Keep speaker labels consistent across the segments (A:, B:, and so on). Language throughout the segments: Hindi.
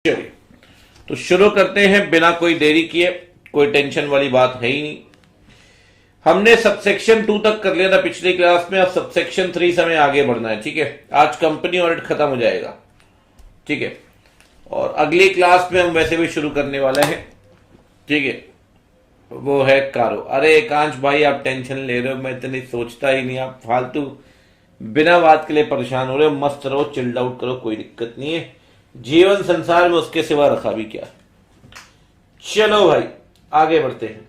A: चलिए तो शुरू करते हैं बिना कोई देरी किए। कोई टेंशन वाली बात है ही नहीं। हमने सबसेक्शन 2 तक कर लिया था पिछली क्लास में। अब सबसेक्शन 3 से हमें आगे बढ़ना है। ठीक है, आज कंपनी ऑडिट खत्म हो जाएगा। ठीक है, और अगली क्लास में हम वैसे भी शुरू करने वाले हैं। ठीक है, वो है कारो। अरे एकांश भाई, आप टेंशन ले रहे हो, मैं इतनी सोचता ही नहीं। आप फालतू बिना बात के लिए परेशान हो रहे हो। मस्त रहो, चिल्ड आउट करो, कोई दिक्कत नहीं है। जीवन संसार में उसके सिवा रखा भी क्या। चलो भाई आगे बढ़ते हैं।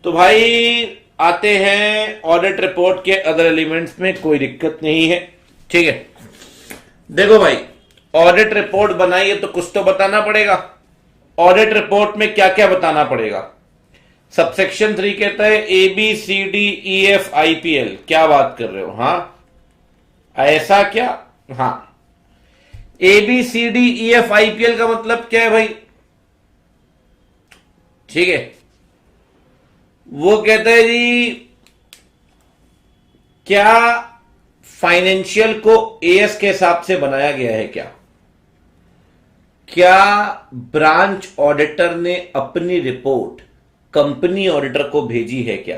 A: तो भाई आते हैं ऑडिट रिपोर्ट के अदर एलिमेंट्स में। कोई दिक्कत नहीं है। ठीक है, देखो भाई, ऑडिट रिपोर्ट बनाई है तो कुछ तो बताना पड़ेगा। ऑडिट रिपोर्ट में क्या क्या बताना पड़ेगा। सबसेक्शन 3 कहता है ABCDEF IPL। क्या बात कर रहे हो? हाँ, ऐसा क्या? हाँ, ABCDEF IPL का मतलब क्या है भाई? ठीक है, वो कहता है जी, क्या फाइनेंशियल को AS के हिसाब से बनाया गया है? क्या ब्रांच ऑडिटर ने अपनी रिपोर्ट कंपनी ऑडिटर को भेजी है क्या?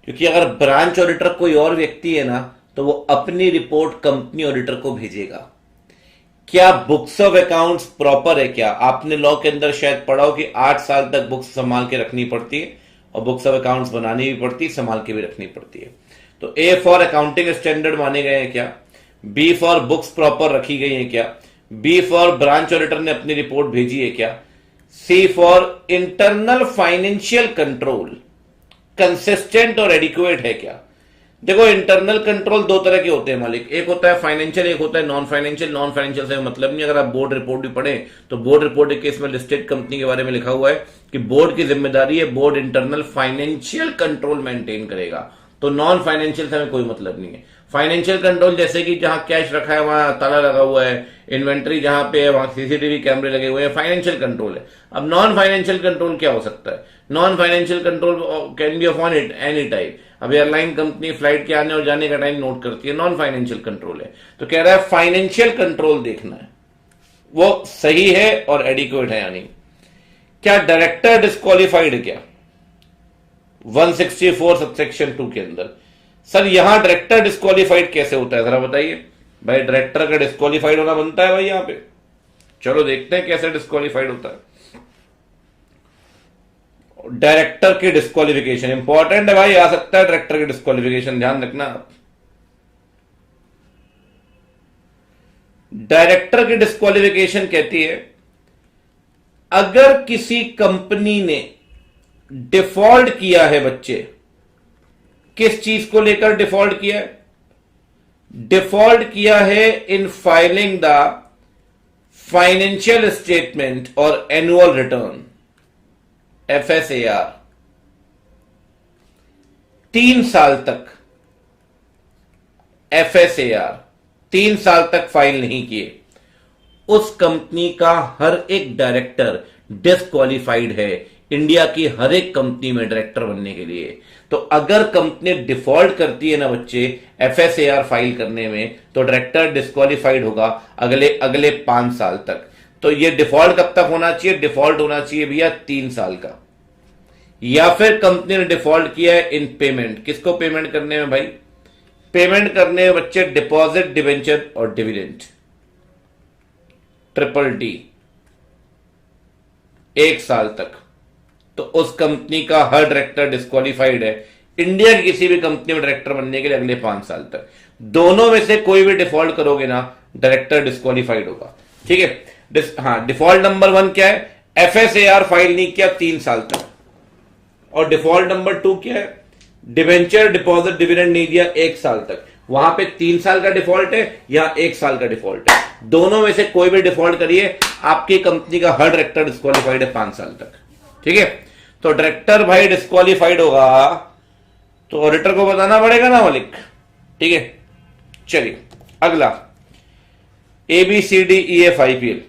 A: क्योंकि अगर ब्रांच ऑडिटर कोई और व्यक्ति है ना, तो वो अपनी रिपोर्ट कंपनी ऑडिटर को भेजेगा। क्या बुक्स ऑफ अकाउंट्स प्रॉपर है? क्या आपने लॉ के अंदर शायद पढ़ा हो कि 8 साल तक बुक्स संभाल के रखनी पड़ती है और बुक्स ऑफ अकाउंट्स बनानी भी पड़ती है, संभाल के भी रखनी पड़ती है। तो A फॉर अकाउंटिंग स्टैंडर्ड माने गए हैं क्या? B फॉर बुक्स प्रॉपर रखी गई है क्या? B फॉर ब्रांच ऑडिटर ने अपनी रिपोर्ट भेजी है क्या? C for internal financial control consistent और एडिक्वेट है क्या? देखो, इंटरनल कंट्रोल 2 तरह के होते हैं मालिक। एक होता है फाइनेंशियल, एक होता है नॉन फाइनेंशियल। नॉन फाइनेंशियल से मतलब नहीं, अगर आप बोर्ड रिपोर्ट भी पढ़े तो बोर्ड रिपोर्ट के केस में लिस्टेड कंपनी के बारे में लिखा हुआ है कि बोर्ड की जिम्मेदारी है, board internal financial control maintain करेगा। तो नॉन फाइनेंशियल से हमें कोई मतलब नहीं है। फाइनेंशियल कंट्रोल जैसे कि जहां कैश रखा है वहां ताला लगा हुआ है, इन्वेंट्री जहां पे है वहां CCTV कैमरे लगे हुए हैं, फाइनेंशियल कंट्रोल है। अब नॉन फाइनेंशियल कंट्रोल क्या हो सकता है? Non financial control can be of on it any type. अब एयरलाइन कंपनी फ्लाइट के आने और जाने का टाइम नोट करती है, नॉन फाइनेंशियल कंट्रोल है। तो कह रहा है फाइनेंशियल कंट्रोल देखना है, वो सही है और एडिक्वेट है। यानी क्या डायरेक्टर डिस्क्वालिफाइड है क्या 164 सबसेक्शन 2 के अंदर? सर यहां डायरेक्टर डिस्क्वालिफाइड कैसे होता है, जरा बताइए भाई। डायरेक्टर का डिस्क्वालिफाइड होना बनता है भाई यहां पे। चलो देखते हैं कैसे डिस्क्वालिफाइड होता है। डायरेक्टर की डिस्क्वालिफिकेशन इंपॉर्टेंट है भाई, आ सकता है डायरेक्टर की डिस्क्वालिफिकेशन, ध्यान रखना आप। डायरेक्टर की डिस्क्वालिफिकेशन कहती है, अगर किसी कंपनी ने डिफॉल्ट किया है बच्चे, किस चीज को लेकर डिफॉल्ट किया है? डिफॉल्ट किया है in filing the financial statement और एनुअल रिटर्न FSAR। 3 साल तक FSAR 3 साल तक फाइल नहीं किए, उस कंपनी का हर एक डायरेक्टर डिस्क्वालिफाइड है इंडिया की हर एक कंपनी में डायरेक्टर बनने के लिए। तो अगर कंपनी डिफॉल्ट करती है ना बच्चे FSAR फाइल करने में, तो डायरेक्टर डिस्क्वालिफाइड होगा अगले 5 साल तक। तो ये डिफॉल्ट कब तक होना चाहिए? डिफॉल्ट होना चाहिए भैया 3 साल का। या फिर कंपनी ने डिफॉल्ट किया है इन पेमेंट। किसको पेमेंट करने में भाई? पेमेंट करने में बच्चे डिपॉजिट, डिवेंचर और डिविडेंड, DDD 1 साल तक। तो उस कंपनी का हर डायरेक्टर डिस्क्वालिफाइड है इंडिया की किसी भी कंपनी में डायरेक्टर बनने के लिए अगले 5 साल तक। दोनों में से कोई भी डिफॉल्ट करोगे ना, डायरेक्टर डिस्क्वालिफाइड होगा। ठीक है, हाँ, डिफॉल्ट नंबर 1 क्या है? FSAR फाइल नहीं किया 3 साल तक। और डिफॉल्ट नंबर 2 क्या है? डिवेंचर, डिपॉजिट, डिविडेंड नहीं दिया 1 साल तक। वहां पे 3 साल का डिफॉल्ट है, या 1 साल का डिफॉल्ट है। दोनों में से कोई भी डिफॉल्ट करिए, आपकी कंपनी का हर डायरेक्टर डिस्क्वालिफाइड है 5 साल तक। ठीक है, तो डायरेक्टर भाई डिस्क्वालिफाइड होगा तो ऑडिटर को बताना पड़ेगा ना मालिक। ठीक है, चलिए अगला ABCDEF IPL।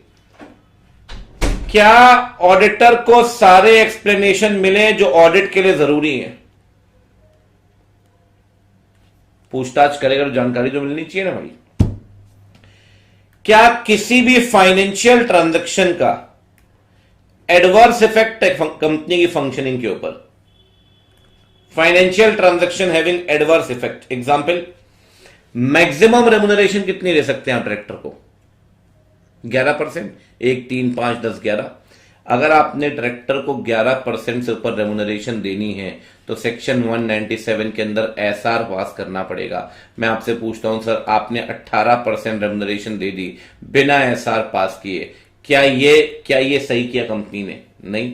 A: क्या ऑडिटर को सारे एक्सप्लेनेशन मिले जो ऑडिट के लिए जरूरी है? पूछताछ करेगा तो जानकारी तो मिलनी चाहिए ना भाई। क्या किसी भी फाइनेंशियल ट्रांजैक्शन का एडवर्स इफेक्ट है कंपनी की फंक्शनिंग के ऊपर? Financial transaction having adverse effect, example, maximum remuneration कितनी दे सकते हैं आप डायरेक्टर को? 11%, 1, 3, 5, 10, 11। अगर आपने डायरेक्टर को 11% से ऊपर रेम्युनरेशन देनी है तो सेक्शन 197 के अंदर एसआर पास करना पड़ेगा। मैं आपसे पूछता हूं सर, आपने 18% रेम्युनरेशन दे दी बिना एसआर पास किए, क्या ये सही किया कंपनी ने? नहीं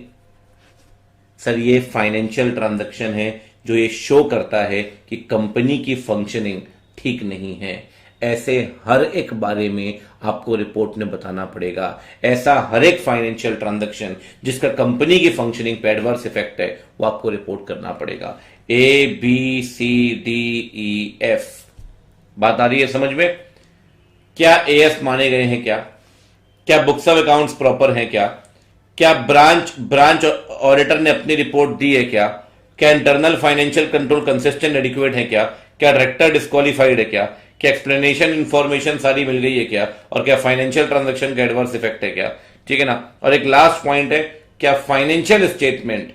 A: सर, ये फाइनेंशियल ट्रांजैक्शन है जो ये शो करता है कि कंपनी की फंक्शनिंग ठीक नहीं है। ऐसे हर एक बारे में आपको रिपोर्ट में बताना पड़ेगा। ऐसा हर एक फाइनेंशियल ट्रांजैक्शन जिसका कंपनी की फंक्शनिंग पे एडवर्स इफेक्ट है वो आपको रिपोर्ट करना पड़ेगा। ABCDEF, बात आ रही है समझ में? क्या एएस माने गए हैं? क्या बुक्स ऑफ अकाउंट्स प्रॉपर हैं? क्या ब्रांच ऑडिटर ने अपनी रिपोर्ट दी है? क्या internal financial control consistent adequate है? क्या डायरेक्टर डिस्क्वालीफाइड है? क्या एक्सप्लेनेशन इंफॉर्मेशन सारी मिल गई है? क्या और क्या फाइनेंशियल ट्रांजैक्शन का एडवर्स इफेक्ट है? क्या ठीक है ना? और एक लास्ट पॉइंट है, क्या फाइनेंशियल स्टेटमेंट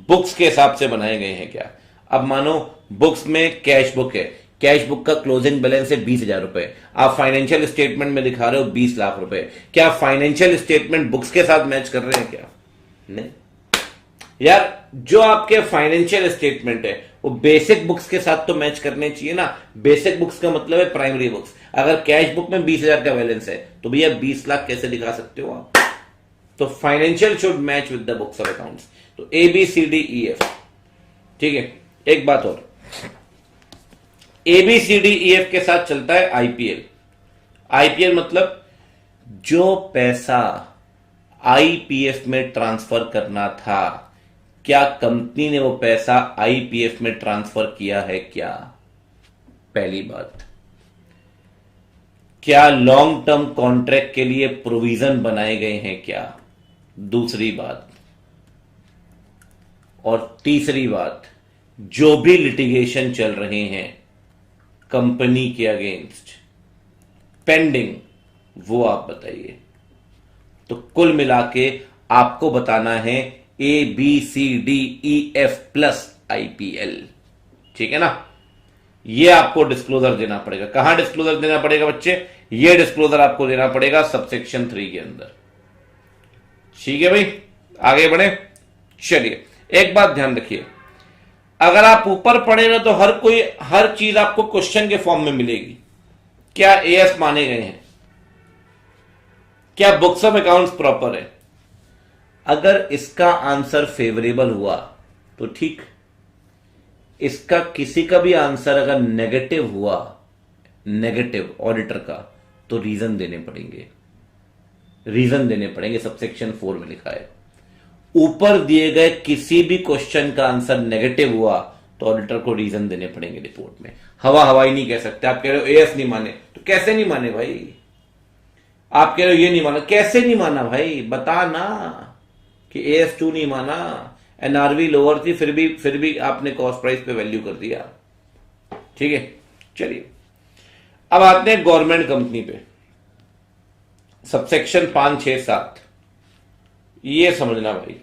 A: बुक्स के हिसाब से बनाए गए हैं? क्या अब मानो बुक्स में कैश बुक है, कैश बुक का क्लोजिंग बैलेंस है 20,000 रुपए, आप फाइनेंशियल स्टेटमेंट में दिखा रहे हो 20 लाख रुपए, क्या फाइनेंशियल स्टेटमेंट बुक्स के साथ मैच कर रहे हैं? क्या नहीं यार, जो आपके फाइनेंशियल स्टेटमेंट है वो बेसिक बुक्स के साथ तो मैच करने चाहिए ना। बेसिक बुक्स का मतलब है प्राइमरी बुक्स। अगर कैश बुक में 20,000 का बैलेंस है तो भैया 20 लाख कैसे दिखा सकते हो आप? तो financial should match with the books of accounts. तो ABCDEF, ठीक है। एक बात और, ABCDEF के साथ चलता है IPL मतलब जो पैसा IPF में ट्रांसफर करना था, क्या कंपनी ने वो पैसा IPF में ट्रांसफर किया है? क्या पहली बात। क्या लॉन्ग टर्म कॉन्ट्रैक्ट के लिए प्रोविजन बनाए गए हैं? क्या दूसरी बात। और तीसरी बात, जो भी लिटिगेशन चल रहे हैं कंपनी के अगेंस्ट पेंडिंग, वो आप बताइए। तो कुल मिला के आपको बताना है ABCDEF प्लस IPL, ठीक है ना? ये आपको डिस्क्लोजर देना पड़ेगा। कहां डिस्क्लोजर देना पड़ेगा बच्चे? ये डिस्क्लोजर आपको देना पड़ेगा सबसेक्शन 3 के अंदर, ठीक है भाई? आगे बढ़े, चलिए एक बात ध्यान रखिए, अगर आप ऊपर पढ़े ना तो हर चीज आपको क्वेश्चन के फॉर्म में मिलेगी। क्या AS माने गए हैं? क्या बुक्स ऑफ अकाउंट्स प्रॉपर है? अगर इसका आंसर फेवरेबल हुआ तो ठीक, इसका किसी का भी आंसर अगर नेगेटिव हुआ, नेगेटिव ऑडिटर का, तो रीजन देने पड़ेंगे। सबसेक्शन 4 में लिखा है, ऊपर दिए गए किसी भी क्वेश्चन का आंसर नेगेटिव हुआ तो ऑडिटर को रीजन देने पड़ेंगे रिपोर्ट में। हवाई नहीं कह सकते। आप कह रहे हो AS नहीं माने, तो कैसे नहीं माने भाई? आप कह रहे हो ये नहीं माना, कैसे नहीं माना भाई? बता ना कि AS2 नहीं माना, NRV लोअर थी, फिर भी आपने कॉस्ट प्राइस पे वैल्यू कर दिया, ठीक है? चलिए अब आते हैं गवर्नमेंट कंपनी पे, सबसेक्शन 5, 6, 7। ये समझना भाई,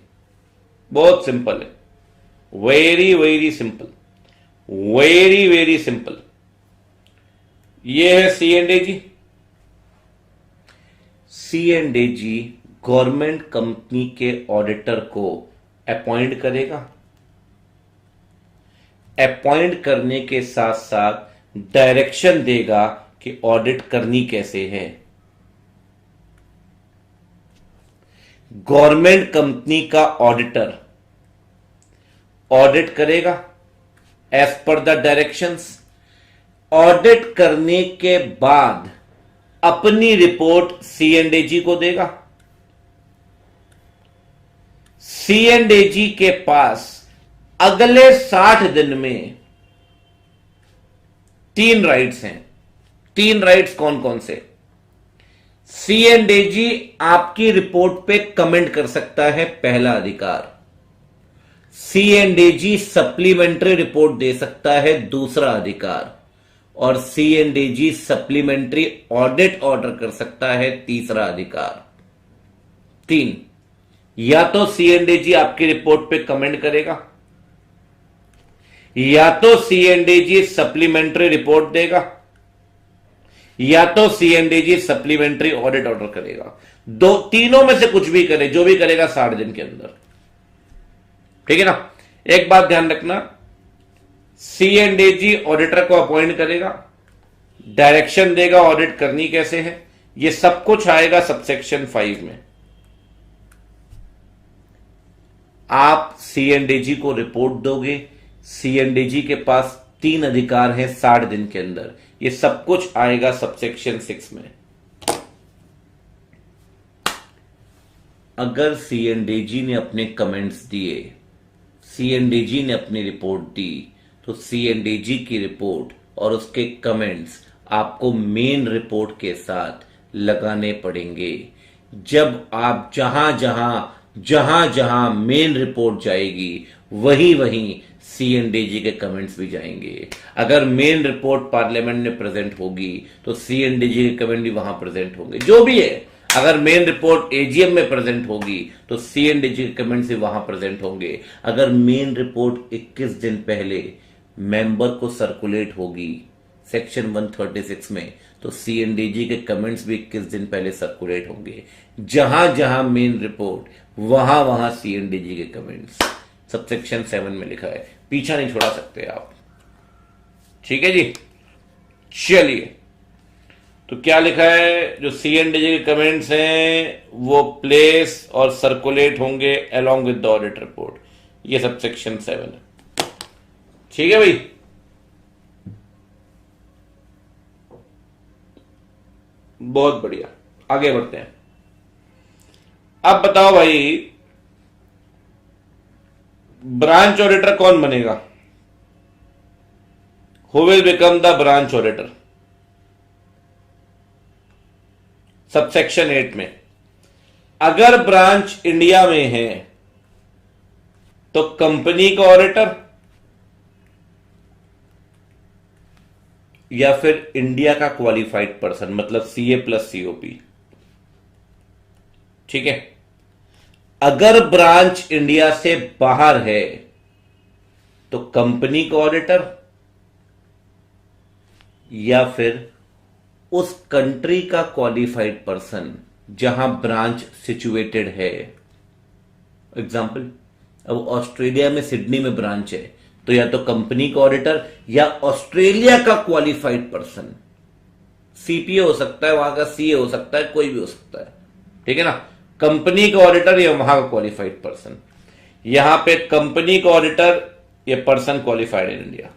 A: बहुत सिंपल है, very very simple, very very simple. ये है C&AG। C&AG गवर्नमेंट कंपनी के ऑडिटर को अपॉइंट करेगा। अपॉइंट करने के साथ साथ डायरेक्शन देगा कि ऑडिट करनी कैसे है। गवर्नमेंट कंपनी का ऑडिटर ऑडिट करेगा as per the directions. Audit करने के बाद अपनी रिपोर्ट C&AG को देगा। C&AG के पास अगले 60 दिन में 3 राइट्स हैं। 3 राइट्स कौन कौन से? C&AG आपकी रिपोर्ट पे कमेंट कर सकता है, पहला अधिकार। C&AG सप्लीमेंट्री रिपोर्ट दे सकता है, दूसरा अधिकार। और सीएनडीजी सप्लीमेंट्री ऑडिट ऑर्डर कर सकता है। तीसरा अधिकार, 3, या तो सीएनडीजी आपकी रिपोर्ट पे कमेंट करेगा, या तो सीएनडीजी सप्लीमेंट्री रिपोर्ट देगा, या तो सीएनडीजी सप्लीमेंट्री ऑडिट ऑर्डर करेगा। दो तीनों में से कुछ भी करे, जो भी करेगा 60 दिन के अंदर। ठीक है ना। एक बात ध्यान रखना, सीएनडीजी ऑडिटर को अपॉइंट करेगा, डायरेक्शन देगा ऑडिट करनी कैसे है, यह सब कुछ आएगा सबसेक्शन 5 में। आप सीएनडीजी को रिपोर्ट दोगे, सीएनडीजी के पास 3 अधिकार हैं 60 दिन के अंदर, ये सब कुछ आएगा सबसेक्शन 6 में। अगर सीएनडीजी ने अपने कमेंट्स दिए, सीएनडीजी ने अपनी रिपोर्ट दी, तो सीएनडीजी की रिपोर्ट और उसके कमेंट्स आपको मेन रिपोर्ट के साथ लगाने पड़ेंगे। जब आप जहां जहां मेन रिपोर्ट जाएगी, वहीं वहीं सीएनडीजी के कमेंट्स भी जाएंगे। अगर मेन रिपोर्ट पार्लियामेंट में प्रेजेंट होगी तो सीएनडीजी के कमेंट भी वहां प्रेजेंट होंगे, जो भी है। अगर मेन रिपोर्ट एजीएम में प्रेजेंट होगी तो सीएनडीजी के कमेंट्स भी वहां प्रेजेंट होंगे। अगर मेन रिपोर्ट 21 दिन पहले मेंबर को सर्कुलेट होगी सेक्शन 136 में, तो सीएनडीजी के कमेंट्स भी 21 दिन पहले सर्कुलेट होंगे। जहां जहां मेन रिपोर्ट, वहां वहां सीएनडीजी के कमेंट्स। सबसेक्शन 7 में लिखा है, पीछा नहीं छोड़ा सकते आप। ठीक है जी। चलिए, तो क्या लिखा है, जो सीएनडीजी के कमेंट्स हैं वो प्लेस और सर्कुलेट होंगे along with the audit report. ये सबसेक्शन 7 है। ठीक है भाई। बहुत बढ़िया, आगे बढ़ते हैं। अब बताओ भाई, ब्रांच ऑडिटर कौन बनेगा? Who will become the branch auditor? Subsection 8 में, अगर ब्रांच इंडिया में है तो कंपनी का ऑडिटर या फिर इंडिया का क्वालिफाइड पर्सन, मतलब सीए प्लस सीओपी। ठीक है। अगर ब्रांच इंडिया से बाहर है तो कंपनी का ऑडिटर या फिर उस कंट्री का क्वालिफाइड पर्सन जहां ब्रांच सिचुएटेड है। एग्जाम्पल, अब ऑस्ट्रेलिया में सिडनी में ब्रांच है, तो या तो कंपनी का ऑडिटर या ऑस्ट्रेलिया का क्वालिफाइड पर्सन, सीपीए हो सकता है, वहां का सीए हो सकता है, कोई भी हो सकता है। ठीक है ना। कंपनी का ऑडिटर या वहां का क्वालिफाइड पर्सन। यहां पे कंपनी का ऑडिटर, ये पर्सन क्वालिफाइड इन इंडिया।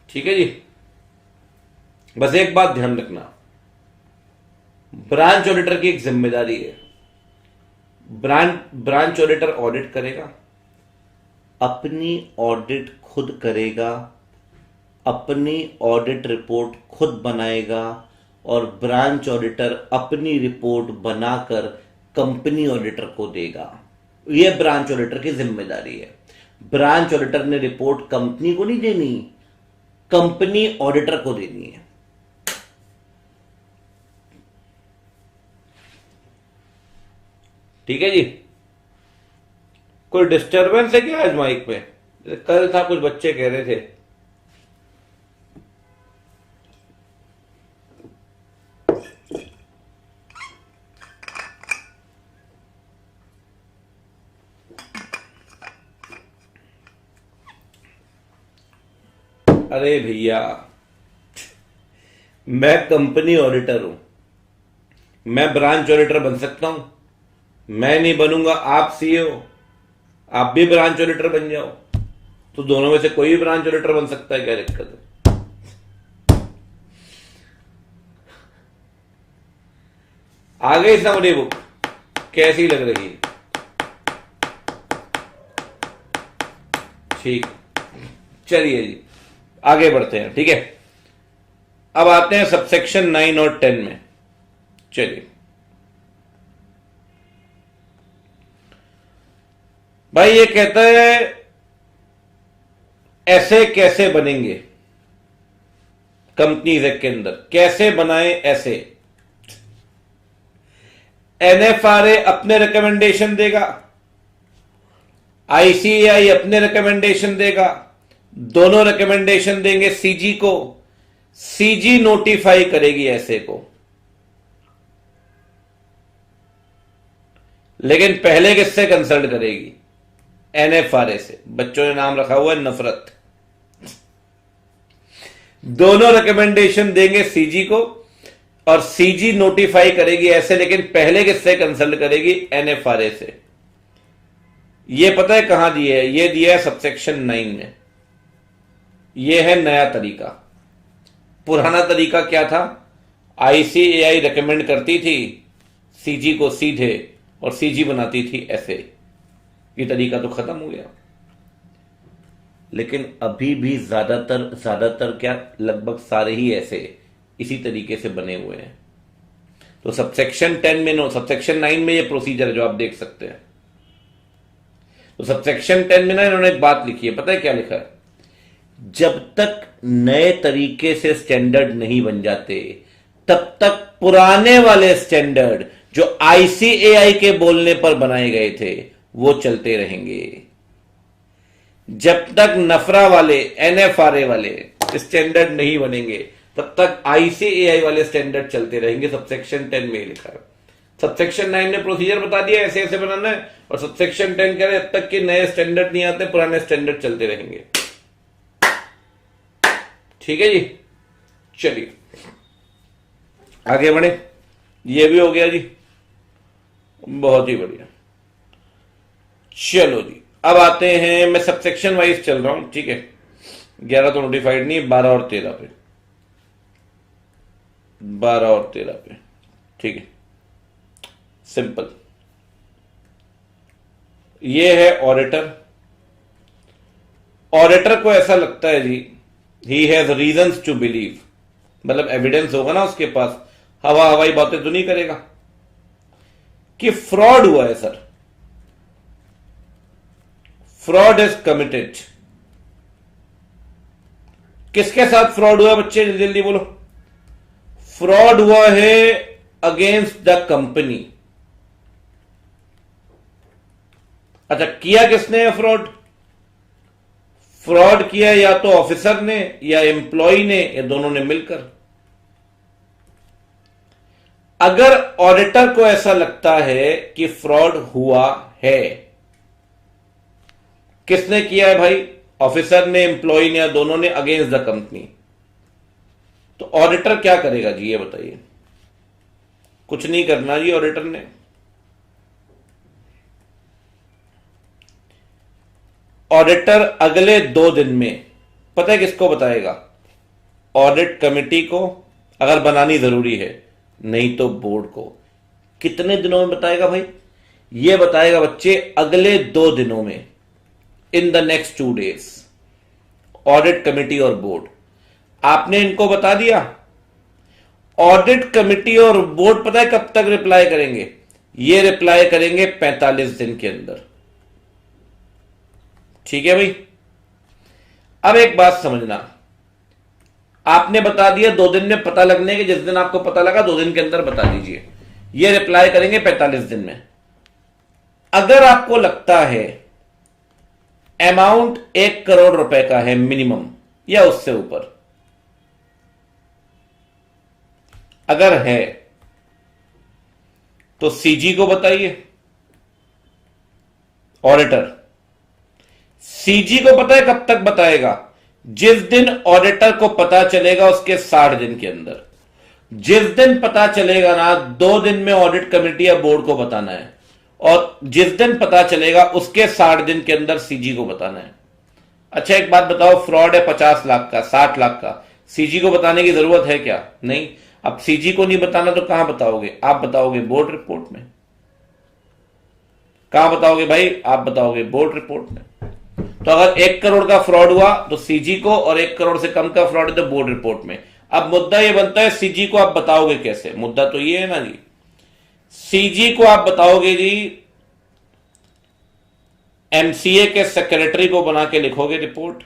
A: ठीक है जी। बस एक बात ध्यान रखना, ब्रांच ऑडिटर की एक जिम्मेदारी है। ब्रांच ऑडिटर ऑडिट करेगा, अपनी ऑडिट खुद करेगा, अपनी ऑडिट रिपोर्ट खुद बनाएगा, और ब्रांच ऑडिटर अपनी रिपोर्ट बनाकर कंपनी ऑडिटर को देगा। यह ब्रांच ऑडिटर की जिम्मेदारी है। ब्रांच ऑडिटर ने रिपोर्ट कंपनी को नहीं देनी, कंपनी ऑडिटर को देनी है। ठीक है जी। कोई डिस्टरबेंस है क्या आज माइक पे? कल था, कुछ बच्चे कह रहे थे। अरे भैया, मैं कंपनी ऑडिटर हूं, मैं ब्रांच ऑडिटर बन सकता हूं? मैं नहीं बनूंगा, आप सीए हो, आप भी ब्रांच ऑडिटर बन जाओ, तो दोनों में से कोई भी ब्रांच ऑडिटर बन सकता है, क्या दिक्कत है? आ गई समरी बुक? कैसी लग रही है? ठीक, चलिए जी आगे बढ़ते हैं। ठीक है। अब आते हैं सबसेक्शन 9 और 10 में। चलिए भाई, ये कहता है ऐसे कैसे बनेंगे, कंपनीज एक्ट के अंदर कैसे बनाए ऐसे। एनएफआरए अपने रिकमेंडेशन देगा, आईसीएआई अपने रिकमेंडेशन देगा, दोनों रिकमेंडेशन देंगे सीजी को, सीजी नोटिफाई करेगी ऐसे को। लेकिन पहले किससे कंसल्ट करेगी? एनएफआरए से। बच्चों ने नाम रखा हुआ है नफरत। दोनों रिकमेंडेशन देंगे सीजी को और सीजी नोटिफाई करेगी ऐसे, लेकिन पहले किससे कंसल्ट करेगी? एनएफआरए से। यह पता है कहां दिया है? यह दिया है सबसेक्शन 9 में। यह है नया तरीका। पुराना तरीका क्या था? आईसीएआई रिकमेंड करती थी सीजी को सीधे और सीजी बनाती थी ऐसे। ये तरीका तो खत्म हो गया। लेकिन अभी भी ज्यादातर क्या, लगभग सारे ही ऐसे इसी तरीके से बने हुए हैं। तो सबसेक्शन 10 में सबसेक्शन 9 में ये प्रोसीजर है जो आप देख सकते हैं। तो सबसेक्शन 10 में ना इन्होंने एक बात लिखी है, पता है क्या लिखा है? जब तक नए तरीके से स्टैंडर्ड नहीं बन जाते तब तक पुराने वाले स्टैंडर्ड जो आईसीएआई के बोलने पर बनाए गए थे वो चलते रहेंगे। जब तक नफरा वाले, एनएफआरए वाले स्टैंडर्ड नहीं बनेंगे तब तक आईसीएआई वाले स्टैंडर्ड चलते रहेंगे। सबसेक्शन 10 में लिखा है। सबसेक्शन 9 ने प्रोसीजर बता दिया ऐसे ऐसे बनाना है, और सबसेक्शन 10 कह रहे जब तक कि नए स्टैंडर्ड नहीं आते पुराने स्टैंडर्ड चलते रहेंगे। ठीक है जी, चलिए आगे बढ़े। ये भी हो गया जी, बहुत ही बढ़िया। चलो जी, अब आते हैं, मैं सबसेक्शन वाइज चल रहा हूं, ठीक है। 11 तो नोटिफाइड नहीं है, 12 और 13 पे, 12 और 13 पे, ठीक है। सिंपल। ये है ऑडिटर। ऑडिटर को ऐसा लगता है जी, he has reasons to believe, मतलब एविडेंस होगा ना उसके पास, हवाई बातें तो नहीं करेगा कि फ्रॉड हुआ है सर, फ्रॉड इज कमिटेड। किसके साथ फ्रॉड हुआ बच्चे, जल्दी जल्दी बोलो। फ्रॉड हुआ है अगेंस्ट द कंपनी। अच्छा, किया किसने है फ्रॉड? फ्रॉड किया या तो ऑफिसर ने या एम्प्लॉय ने या दोनों ने मिलकर। अगर ऑडिटर को ऐसा लगता है कि फ्रॉड हुआ है, किसने किया है भाई? ऑफिसर ने, एम्प्लॉय ने या दोनों ने, अगेंस्ट द कंपनी। तो ऑडिटर क्या करेगा जी, ये बताइए। कुछ नहीं करना जी ऑडिटर ने। ऑडिटर अगले 2 दिन में पता है किसको बताएगा? ऑडिट कमेटी को, अगर बनानी जरूरी है, नहीं तो बोर्ड को। कितने दिनों में बताएगा भाई? यह बताएगा बच्चे अगले 2 दिनों में, in the next 2 days। Audit committee और बोर्ड, आपने इनको बता दिया। ऑडिट कमेटी और बोर्ड पता है कब तक रिप्लाई करेंगे? ये रिप्लाई करेंगे 45 दिन के अंदर। ठीक है भाई। अब एक बात समझना, आपने बता दिया 2 दिन में पता लगने के, जिस दिन आपको पता लगा 2 दिन के अंदर बता दीजिए। ये रिप्लाई करेंगे 45 दिन में। अगर आपको लगता है अमाउंट 1 करोड़ रुपए का है मिनिमम या उससे ऊपर, अगर है तो सीजी को बताइए। ऑडिटर सीजी को पता है कब तक बताएगा? जिस दिन ऑडिटर को पता चलेगा उसके 60 दिन के अंदर। जिस दिन पता चलेगा ना, 2 दिन में ऑडिट कमेटी या बोर्ड को बताना है, और जिस दिन पता चलेगा उसके 60 दिन के अंदर सीजी को बताना है। अच्छा एक बात बताओ, फ्रॉड है 50 लाख का, 60 लाख का, सीजी को बताने की जरूरत है क्या? नहीं। अब सीजी को नहीं बताना तो कहां बताओगे? आप बताओगे बोर्ड रिपोर्ट में। कहां बताओगे भाई? आप बताओगे बोर्ड रिपोर्ट में। तो अगर 1 करोड़ का फ्रॉड हुआ तो सीजी को, और 1 करोड़ से कम का फ्रॉड है तो बोर्ड रिपोर्ट में। अब मुद्दा यह बनता है, सीजी को आप बताओगे कैसे? मुद्दा तो ये है ना जी, सीजी को आप बताओगे जी, एमसीए के सेक्रेटरी को बना के लिखोगे रिपोर्ट,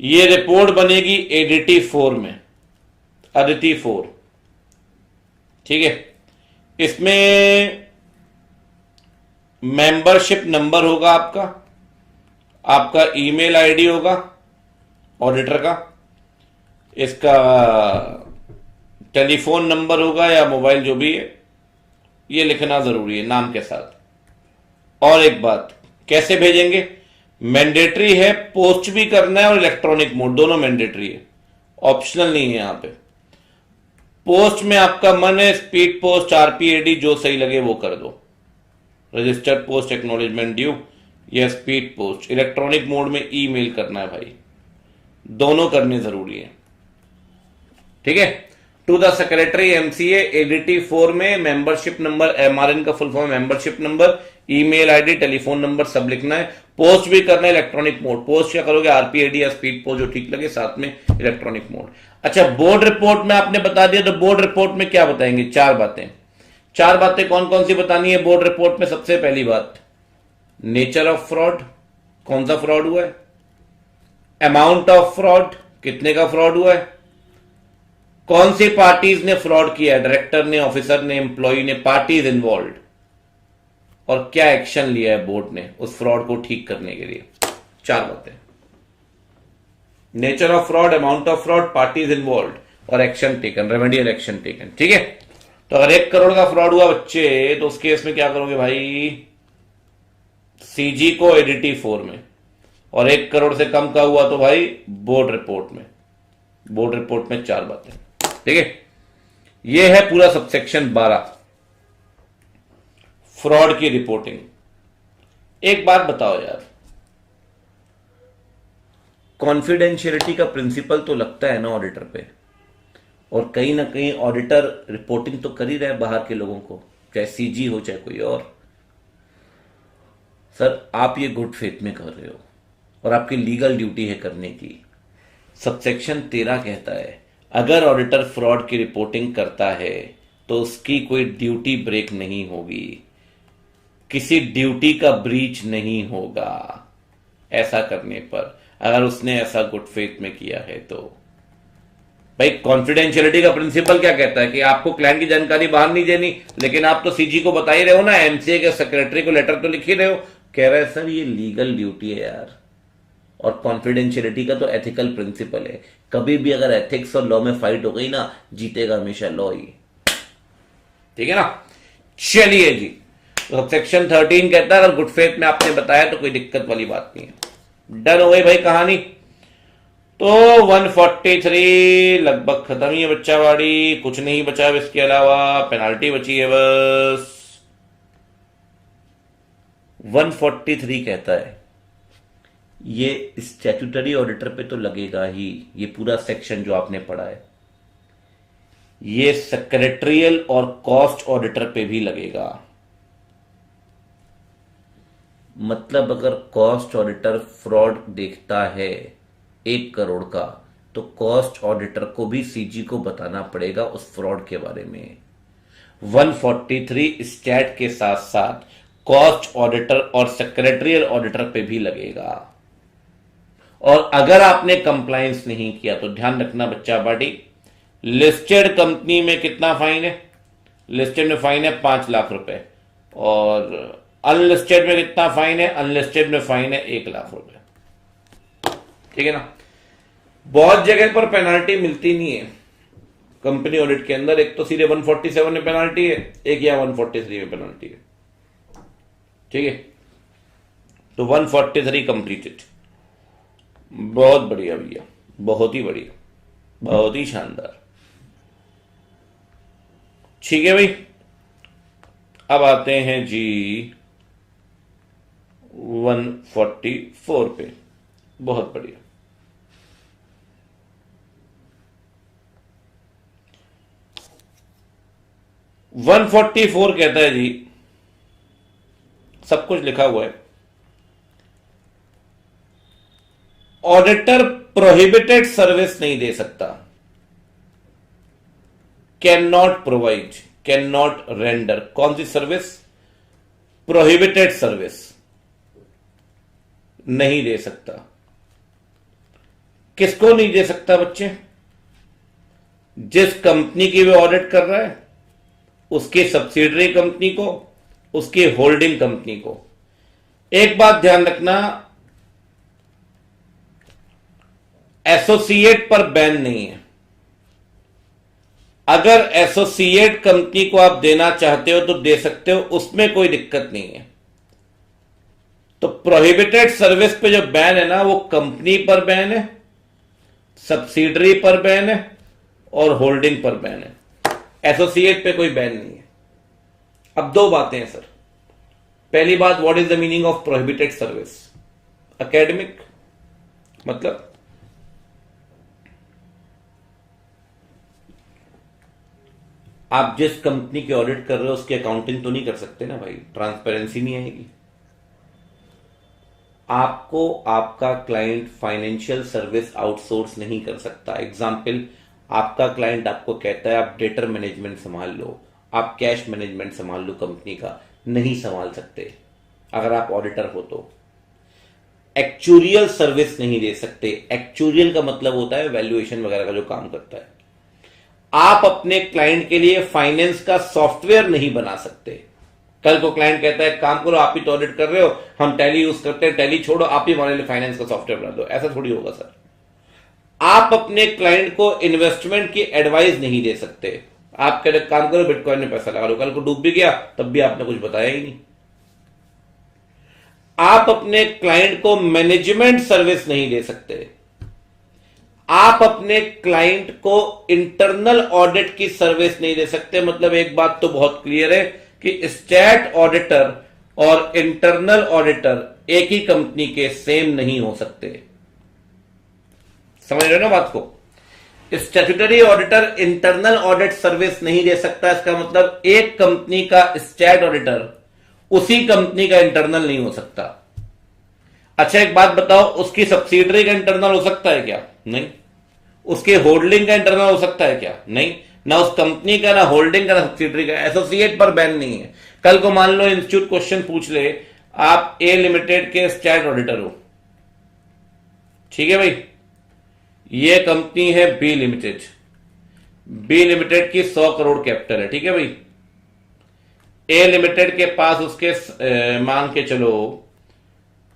A: ये रिपोर्ट बनेगी एडिटी 4 में, अदिति 4, ठीक है। इसमें मेंबरशिप नंबर होगा आपका, आपका ईमेल आईडी होगा ऑडिटर का, इसका टेलीफोन नंबर होगा या मोबाइल जो भी है, ये लिखना जरूरी है नाम के साथ। और एक बात, कैसे भेजेंगे? मैंडेटरी है, पोस्ट भी करना है और इलेक्ट्रॉनिक मोड दोनों मैंडेटरी है, ऑप्शनल नहीं है यहां पे। पोस्ट में आपका मन है, स्पीड पोस्ट, आरपीएडी, जो सही लगे वो कर दो, रजिस्टर्ड पोस्ट एक्नॉलेजमेंट ड्यू या स्पीड पोस्ट। इलेक्ट्रॉनिक मोड में ईमेल करना है भाई, दोनों करने जरूरी है, ठीक है। To the secretary MCA ADT 4 में मेंबरशिप नंबर, एमआरएन का full form membership number, email ID, telephone number सब लिखना है। पोस्ट भी करना है इलेक्ट्रॉनिक मोड। पोस्ट क्या करोगे? आरपीएडी या स्पीड पोस्ट, जो ठीक लगे, साथ में इलेक्ट्रॉनिक मोड। अच्छा, बोर्ड रिपोर्ट में आपने बता दिया, तो बोर्ड रिपोर्ट में क्या बताएंगे? चार बातें कौन कौन सी बतानी है बोर्ड रिपोर्ट में? सबसे पहली बात, नेचर ऑफ फ्रॉड, कौन सा फ्रॉड हुआ है, अमाउंट ऑफ फ्रॉड, कितने का फ्रॉड हुआ है, कौन सी पार्टीज ने फ्रॉड किया है, डायरेक्टर ने, ऑफिसर ने, एम्प्लॉय ने, पार्टीज इन्वॉल्व, और क्या एक्शन लिया है बोर्ड ने उस फ्रॉड को ठीक करने के लिए। चार बातें, nature of fraud, amount of fraud, parties involve और action taken, remedial action taken, ठीक है। तो अगर 1 करोड़ का फ्रॉड हुआ बच्चे, तो उस केस में क्या करोगे भाई? सीजी को एडीटी 4 में, और 1 करोड़ से कम का हुआ तो भाई बोर्ड रिपोर्ट में। बोर्ड रिपोर्ट में 4 बातें, ठीक है। यह है पूरा सबसेक्शन 12, फ्रॉड की रिपोर्टिंग। एक बात बताओ यार, कॉन्फिडेंशियलिटी का प्रिंसिपल तो लगता है ना ऑडिटर पे, और कहीं ना कहीं ऑडिटर रिपोर्टिंग तो कर ही रहा है बाहर के लोगों को, चाहे सीजी हो चाहे कोई और। सर, आप ये गुड फेथ में कर रहे हो और आपकी लीगल ड्यूटी है करने की। सबसेक्शन 13 कहता है, अगर ऑडिटर फ्रॉड की रिपोर्टिंग करता है तो उसकी कोई ड्यूटी ब्रेक नहीं होगी, किसी ड्यूटी का ब्रीच नहीं होगा ऐसा करने पर, अगर उसने ऐसा गुड फेथ में किया है तो। भाई, कॉन्फिडेंशियलिटी का प्रिंसिपल क्या कहता है कि आपको क्लाइंट की जानकारी बाहर नहीं देनी, लेकिन आप तो सीजी को बता ही रहे हो ना, एमसीए के सेक्रेटरी को लेटर तो लिख ही रहे हो। कह रहे हैं सर ये लीगल ड्यूटी है यार, और कॉन्फिडेंशियलिटी का तो एथिकल प्रिंसिपल है। कभी भी अगर एथिक्स और लॉ में फाइट हो गई ना, जीतेगा हमेशा लॉ ही, ठीक है ना। चलिए जी, तो सेक्शन 13 कहता है अगर गुड फेथ में आपने बताया तो कोई दिक्कत वाली बात नहीं है। डन हो गई भाई कहानी। तो 143 लगभग खत्म ही है बच्चावाड़ी, कुछ नहीं बचा अब इसके अलावा, पेनाल्टी बची है बस। 143 कहता है ये स्टैट्यूटरी ऑडिटर पे तो लगेगा ही, ये पूरा सेक्शन जो आपने पढ़ा है, ये सेक्रेटरियल और कॉस्ट ऑडिटर पे भी लगेगा। मतलब अगर कॉस्ट ऑडिटर फ्रॉड देखता है 1 करोड़ का, तो कॉस्ट ऑडिटर को भी सीजी को बताना पड़ेगा उस फ्रॉड के बारे में। 143 स्टैट के साथ साथ कॉस्ट ऑडिटर और सेक्रेटरियल ऑडिटर पे भी लगेगा। और अगर आपने कंप्लायंस नहीं किया तो ध्यान रखना बच्चा बाटी, लिस्टेड कंपनी में कितना फाइन है? लिस्टेड में फाइन है 5 लाख रुपए, और अनलिस्टेड में कितना फाइन है? अनलिस्टेड में फाइन है 1 लाख रुपए, ठीक है ना। बहुत जगह पर पेनाल्टी मिलती नहीं है कंपनी ऑडिट के अंदर, एक तो सीधे 147 में पेनाल्टी है, एक या 143 में पेनाल्टी है, ठीक है। तो 143 कंप्लीटेड, बहुत बढ़िया भैया, बहुत ही बढ़िया, बहुत ही शानदार, ठीक है भाई। अब आते हैं जी 144 पे, बहुत बढ़िया। वन 144 कहता है जी, सब कुछ लिखा हुआ है, ऑडिटर प्रोहिबिटेड सर्विस नहीं दे सकता, can not provide, can not render. कौन सी सर्विस? प्रोहिबिटेड सर्विस नहीं दे सकता। किसको नहीं दे सकता बच्चे? जिस कंपनी की वो ऑडिट कर रहा है, उसकी सब्सिडरी कंपनी को, उसकी होल्डिंग कंपनी को। एक बात ध्यान रखना, एसोसिएट पर बैन नहीं है। अगर एसोसिएट कंपनी को आप देना चाहते हो तो दे सकते हो, उसमें कोई दिक्कत नहीं है। तो प्रोहिबिटेड सर्विस पे जो बैन है ना, वो कंपनी पर बैन है, सब्सिडरी पर बैन है और होल्डिंग पर बैन है। एसोसिएट पे कोई बैन नहीं है। अब दो बातें हैं सर। पहली बात, what is the meaning of prohibited service? Academic मतलब आप जिस कंपनी की ऑडिट कर रहे हो उसकी अकाउंटिंग तो नहीं कर सकते ना भाई, ट्रांसपेरेंसी नहीं आएगी। आपको आपका क्लाइंट फाइनेंशियल सर्विस आउटसोर्स नहीं कर सकता। एग्जाम्पल, आपका क्लाइंट आपको कहता है आप डेटर मैनेजमेंट संभाल लो, आप कैश मैनेजमेंट संभाल लो, कंपनी का नहीं संभाल सकते अगर आप ऑडिटर हो तो। एक्चुरियल सर्विस नहीं दे सकते। एक्चुरियल का मतलब होता है वैल्यूएशन वगैरह का जो काम करता है। आप अपने क्लाइंट के लिए फाइनेंस का सॉफ्टवेयर नहीं बना सकते। कल को क्लाइंट कहता है काम करो, आप ही तो ऑडिट कर रहे हो, हम टैली यूज करते हैं, टैली छोड़ो, आप ही हमारे लिए फाइनेंस का सॉफ्टवेयर बना दो। ऐसा थोड़ी होगा सर। आप अपने क्लाइंट को इन्वेस्टमेंट की एडवाइस नहीं दे सकते। आप कह रहे काम करो, बिटकॉइन में पैसा लगा लो, कल को डूब भी गया तब भी आपने कुछ बताया ही नहीं। आप अपने क्लाइंट को मैनेजमेंट सर्विस नहीं दे सकते। आप अपने क्लाइंट को इंटरनल ऑडिट की सर्विस नहीं दे सकते। मतलब एक बात तो बहुत क्लियर है कि स्टैट ऑडिटर और इंटरनल ऑडिटर एक ही कंपनी के सेम नहीं हो सकते। समझ रहे हो ना बात को? Statutory auditor internal audit service नहीं दे सकता। इसका मतलब एक कंपनी का स्टैट ऑडिटर उसी कंपनी का इंटरनल नहीं हो सकता। अच्छा एक बात बताओ, उसकी सब्सिडरी का इंटरनल हो सकता है क्या? नहीं। उसके होल्डिंग का इंटरनल हो सकता है क्या? नहीं। ना उस कंपनी का, ना होल्डिंग का, ना सब्सिडरी का। एसोसिएट पर बैन नहीं है। कल को मान लो इंस्टीट्यूट क्वेश्चन पूछ ले, आप ए लिमिटेड के स्टैट ऑडिटर हो, ठीक है भाई, ये कंपनी है बी लिमिटेड। बी लिमिटेड की 100 करोड़ कैपिटल है, ठीक है भाई। ए लिमिटेड के पास उसके मान के चलो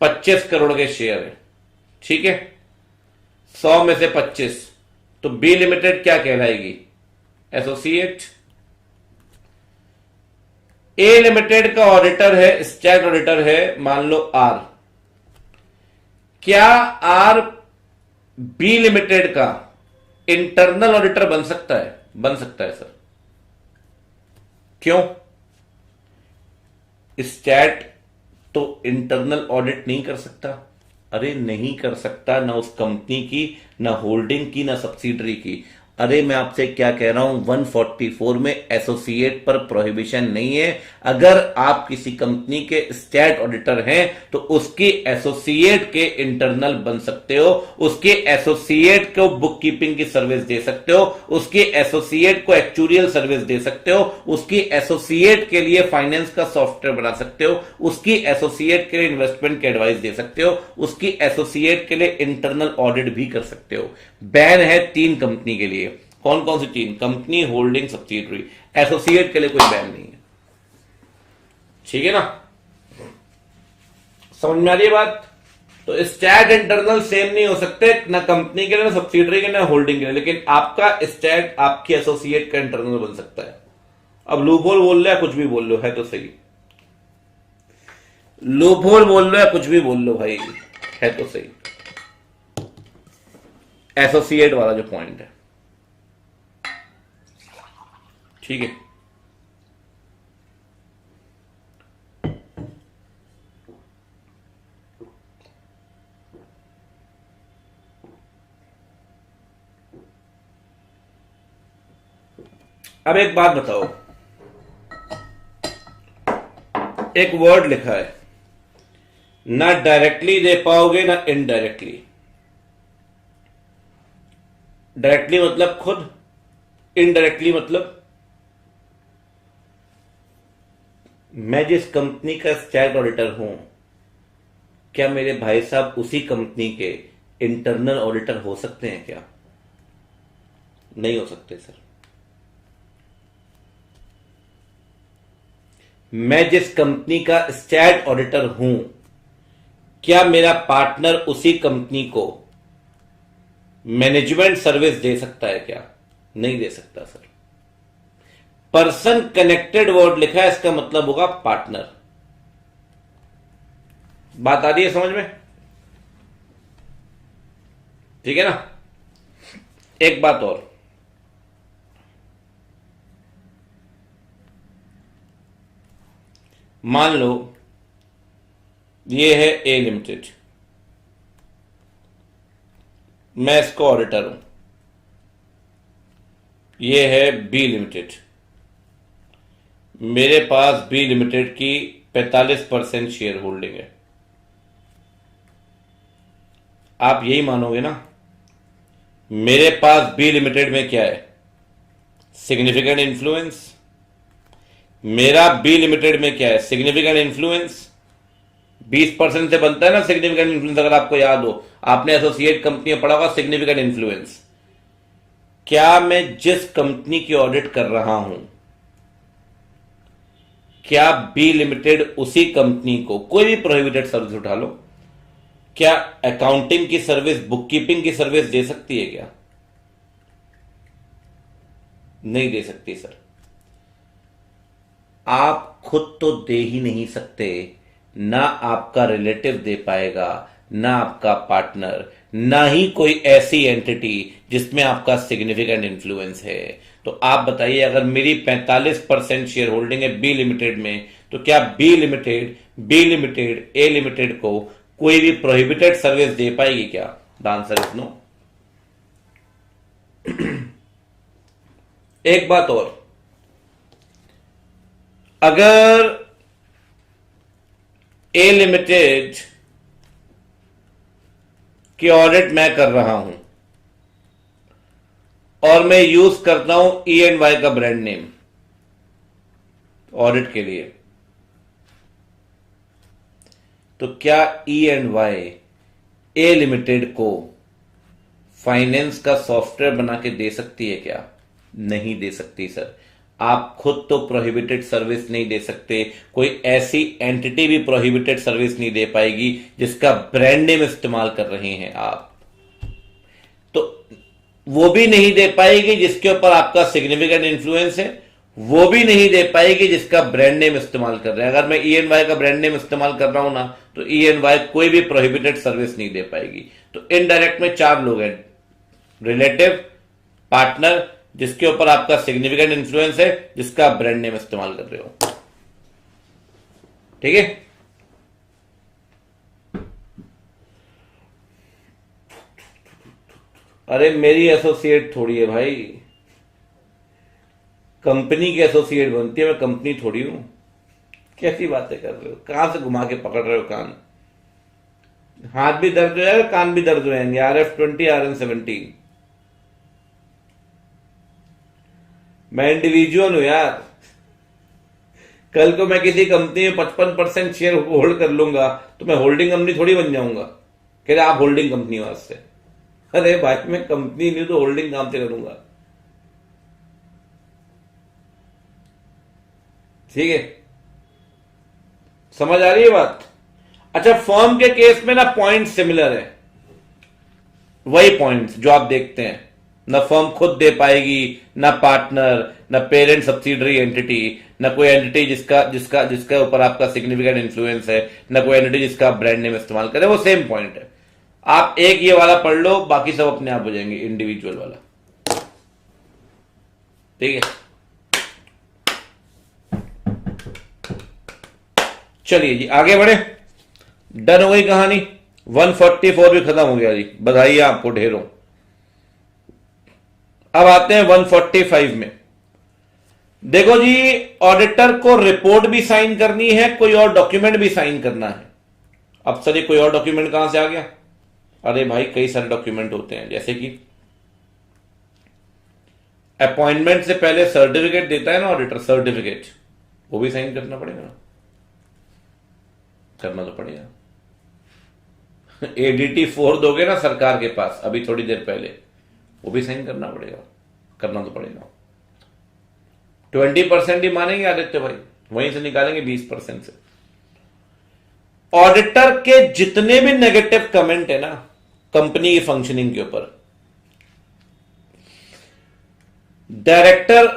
A: 25 करोड़ के शेयर है, ठीक है, 100 में से 25, तो बी लिमिटेड क्या कहलाएगी? एसोसिएट। ए लिमिटेड का ऑडिटर है, स्टैट ऑडिटर है, मान लो आर। क्या आर बी लिमिटेड का इंटरनल ऑडिटर बन सकता है? बन सकता है सर। क्यों? स्टैट तो इंटरनल ऑडिट नहीं कर सकता। अरे नहीं कर सकता, ना उस कंपनी की, ना होल्डिंग की, ना सब्सिडरी की। अरे मैं आपसे क्या कह रहा हूं, 144 में एसोसिएट पर प्रोहिबिशन नहीं है। अगर आप किसी कंपनी के स्टैट ऑडिटर हैं तो उसकी एसोसिएट के इंटरनल बन सकते हो, उसके एसोसिएट को बुक कीपिंग की सर्विस दे सकते हो, उसके एसोसिएट को एक्चुरियल सर्विस दे सकते हो, उसकी एसोसिएट के लिए फाइनेंस का सॉफ्टवेयर बना सकते हो, उसकी एसोसिएट के लिए इन्वेस्टमेंट की एडवाइस दे सकते हो, उसकी एसोसिएट के लिए इंटरनल ऑडिट भी कर सकते हो। बैन है 3 कंपनी के लिए। कौन कौन सी 3? Company, holding, subsidiary. एसोसिएट के लिए कोई बैन नहीं है, ठीक है ना? समझ में आ रही है बात? तो स्टैट इंटरनल सेम नहीं हो सकते, ना कंपनी के लिए, ना सब्सिडरी के, ना होल्डिंग के लिए, लेकिन आपका स्टैट आपकी एसोसिएट का इंटरनल बन सकता है। अब लूपहोल बोल लो या कुछ भी बोल लो, है तो सही। लूपहोल बोल लो या कुछ भी बोल लो भाई, है तो सही। एसोसिएट वाला जो पॉइंट है, ठीक है। अब एक बात बताओ, एक वर्ड लिखा है, ना डायरेक्टली दे पाओगे ना इनडायरेक्टली। डायरेक्टली मतलब खुद, इनडायरेक्टली मतलब मैं जिस कंपनी का स्टैट ऑडिटर हूं, क्या मेरे भाई साहब उसी कंपनी के इंटरनल ऑडिटर हो सकते हैं क्या? नहीं हो सकते सर। मैं जिस कंपनी का स्टैट ऑडिटर हूं, क्या मेरा पार्टनर उसी कंपनी को मैनेजमेंट सर्विस दे सकता है क्या? नहीं दे सकता सर। पर्सन कनेक्टेड वर्ड लिखा है, इसका मतलब होगा पार्टनर। बात आ रही है समझ में? ठीक है ना। एक बात और, मान लो ये है ए लिमिटेड, मैं इसको ऑडिटर हूं। ये है बी लिमिटेड, मेरे पास बी लिमिटेड की 45% शेयर होल्डिंग है। आप यही मानोगे ना? मेरे पास बी लिमिटेड में क्या है? Significant influence. मेरा बी लिमिटेड में क्या है? Significant influence. 20% से बनता है ना सिग्निफिकेंट इन्फ्लुएंस, अगर आपको याद हो, आपने एसोसिएट कंपनी में पढ़ा होगा सिग्निफिकेंट इन्फ्लुएंस। क्या मैं जिस कंपनी की ऑडिट कर रहा हूं, क्या बी लिमिटेड उसी कंपनी को, कोई भी प्रोहिबिटेड सर्विस उठा लो, क्या अकाउंटिंग की सर्विस, बुक कीपिंग की सर्विस दे सकती है क्या? नहीं दे सकती सर। आप खुद तो दे ही नहीं सकते, ना आपका रिलेटिव दे पाएगा, ना आपका पार्टनर, ना ही कोई ऐसी एंटिटी जिसमें आपका सिग्निफिकेंट इन्फ्लुएंस है। तो आप बताइए, अगर मेरी 45% शेयर होल्डिंग है बी लिमिटेड में, तो क्या बी लिमिटेड ए लिमिटेड को कोई भी प्रोहिबिटेड सर्विस दे पाएगी क्या? The answer is no. एक बात और, अगर ए लिमिटेड की ऑडिट मैं कर रहा हूं और मैं यूज करता हूं ई एंड वाई का ब्रांड नेम ऑडिट के लिए, तो क्या E and Y A limited को फाइनेंस का सॉफ्टवेयर बना के दे सकती है क्या? नहीं दे सकती सर। आप खुद तो प्रोहिबिटेड सर्विस नहीं दे सकते, कोई ऐसी एंटिटी भी प्रोहिबिटेड सर्विस नहीं दे पाएगी जिसका ब्रांड नेम इस्तेमाल कर रहे हैं आप। तो वो भी नहीं दे पाएगी जिसके ऊपर आपका सिग्निफिकेंट इन्फ्लुएंस है, वो भी नहीं दे पाएगी जिसका ब्रांड नेम इस्तेमाल कर रहे हैं। अगर मैं ई एन वाई का ब्रांड नेम इस्तेमाल कर रहा हूं ना, तो ई एन वाई कोई भी प्रोहिबिटेड सर्विस नहीं दे पाएगी। तो इनडायरेक्ट में 4 लोग हैं, रिलेटिव, पार्टनर, जिसके ऊपर आपका सिग्निफिकेंट इन्फ्लुएंस है, जिसका ब्रांड नेम इस्तेमाल कर रहे हो। ठीक है। अरे मेरी एसोसिएट थोड़ी है भाई, कंपनी की एसोसिएट बनती है, मैं कंपनी थोड़ी हूं। कैसी बातें कर रहे हो? कहां से घुमा के पकड़ रहे हो कान? हाथ भी दर्द हो जाएगा, कान भी दर्द हो जाएंगे। RF20 RN70। मैं इंडिविजुअल हूं यार। कल को मैं किसी कंपनी में 55% शेयर होल्ड कर लूंगा तो मैं होल्डिंग कंपनी थोड़ी बन जाऊंगा। कह रहे आप होल्डिंग कंपनी हो आज से। अरे भाई मैं कंपनी नहीं तो होल्डिंग काम से करूंगा। ठीक है, समझ आ रही है बात? अच्छा, फर्म के केस में ना पॉइंट सिमिलर है, वही पॉइंट्स जो आप देखते हैं। ना फर्म खुद दे पाएगी, ना पार्टनर, ना पेरेंट सब्सिडरी एंटिटी, ना कोई एंटिटी जिसका जिसका जिसके ऊपर आपका सिग्निफिकेंट इन्फ्लुएंस है, ना कोई एंटिटी जिसका ब्रांड नेम इस्तेमाल करे। वो सेम पॉइंट है। आप एक ये वाला पढ़ लो, बाकी सब अपने आप हो जाएंगे, इंडिविजुअल वाला। ठीक है, चलिए जी आगे बढ़े। डन हो गई कहानी। 144 भी खत्म हो गया जी, बधाई आपको ढेरों। अब आते हैं 145 में। देखो जी, ऑडिटर को रिपोर्ट भी साइन करनी है, कोई और डॉक्यूमेंट भी साइन करना है। अब सर ये कोई और डॉक्यूमेंट कहां से आ गया? अरे भाई कई सारे डॉक्यूमेंट होते हैं, जैसे कि अपॉइंटमेंट से पहले सर्टिफिकेट देता है ना ऑडिटर, सर्टिफिकेट, वो भी साइन करना पड़ेगा ना, करना तो पड़ेगा। ADT 4 दोगे ना सरकार के पास अभी थोड़ी देर पहले, वो भी साइन करना पड़ेगा, करना तो पड़ेगा। 20% ही मानेंगे आदित्य भाई, वहीं से निकालेंगे 20% से। ऑडिटर के जितने भी नेगेटिव कमेंट है ना कंपनी की फंक्शनिंग के ऊपर, डायरेक्टर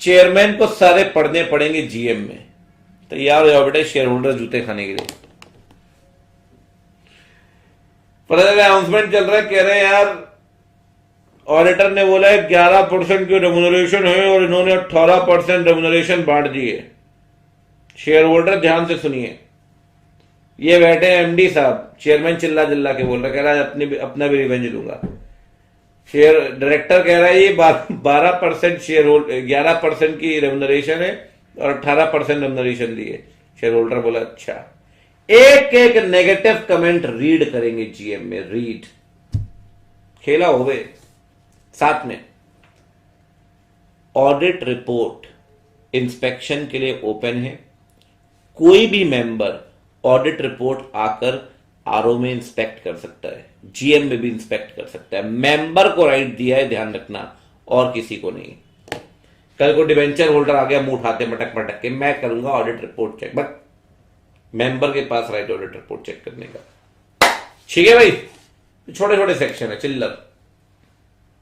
A: चेयरमैन को सारे पढ़ने पड़ेंगे जीएम में। तैयार हो जाओ बेटे शेयर होल्डर जूते खाने के लिए। पता चला अनाउंसमेंट चल रहा है, कह रहे हैं यार ऑडिटर ने बोला है 11% की रेम्यूनरेशन है और इन्होंने 18% रेम्यूनरेशन बांट दी है। शेयर होल्डर ध्यान से सुनिए, ये बैठे हैं एमडी साहब, चेयरमैन चिल्ला चिल्ला के बोल रहा, कह रहा है अपना भी रिवेंज लूंगा। शेयर डायरेक्टर कह रहा है ये 12% शेयर होल्डर, 11% की रेम्यूनरेशन है और 18% रेम्यूनरेशन दी है। शेयर होल्डर बोला अच्छा। एक एक नेगेटिव कमेंट रीड करेंगे जीएम में, रीड खेला हो गए। साथ में ऑडिट रिपोर्ट इंस्पेक्शन के लिए ओपन है, कोई भी मेंबर ऑडिट रिपोर्ट आकर आरओ में इंस्पेक्ट कर सकता है, जीएम में भी इंस्पेक्ट कर सकता है। मेंबर को राइट दिया है, ध्यान रखना, और किसी को नहीं। कल को डिवेंचर होल्डर आ गया मुंह उठाते मटक मटक के, मैं करूंगा audit report check, but member के पास राइट ऑडिट रिपोर्ट चेक करने का। ठीक है भाई, छोटे छोटे सेक्शन है, चिल्लर,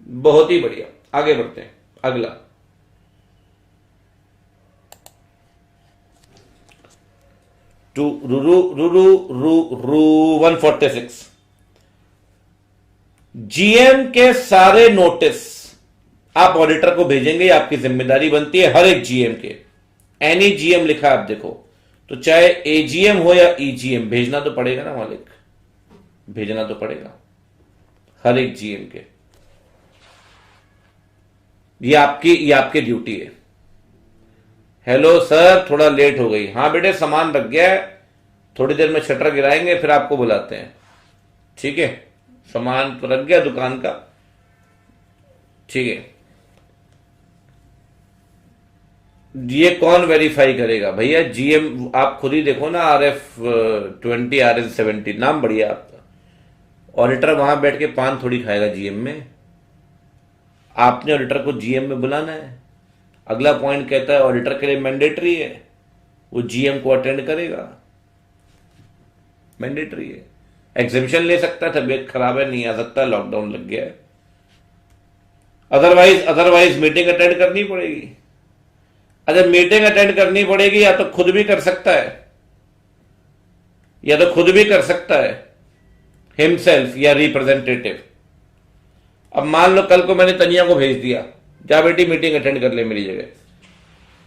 A: बहुत ही बढ़िया। आगे बढ़ते हैं, अगला टू रू 146। जीएम के सारे नोटिस आप ऑडिटर को भेजेंगे, आपकी जिम्मेदारी बनती है हर एक जीएम के। एनी जीएम लिखा आप देखो, तो चाहे एजीएम हो या ईजीएम, भेजना तो पड़ेगा ना मालिक, भेजना तो पड़ेगा हर एक जीएम के। ये आपकी ड्यूटी है। हेलो सर थोड़ा लेट हो गई, हाँ बेटे सामान रख गया है, थोड़ी देर में शटर गिराएंगे फिर आपको बुलाते हैं। ठीक है, सामान तो रख गया दुकान का, ठीक है। ये कौन वेरीफाई करेगा भैया? जीएम, आप खुद ही देखो ना, RF20 RS70 नाम बढ़िया आपका। ऑडिटर वहां बैठ के पान थोड़ी खाएगा जीएम में, आपने ऑडिटर को जीएम में बुलाना है। अगला पॉइंट कहता है ऑडिटर के लिए मैंडेटरी है, वो जीएम को अटेंड करेगा, मैंडेटरी है। एग्जेम्पशन ले सकता है, तबीयत खराब है नहीं आ सकता, लॉकडाउन लग गया है, अदरवाइज मीटिंग अटेंड करनी पड़ेगी। अगर मीटिंग अटेंड करनी पड़ेगी या तो खुद भी कर सकता है, हिमसेल्फ या रिप्रेजेंटेटिव। अब मान लो कल को मैंने तनिया को भेज दिया, जा बेटी मीटिंग अटेंड कर ले मेरी जगह।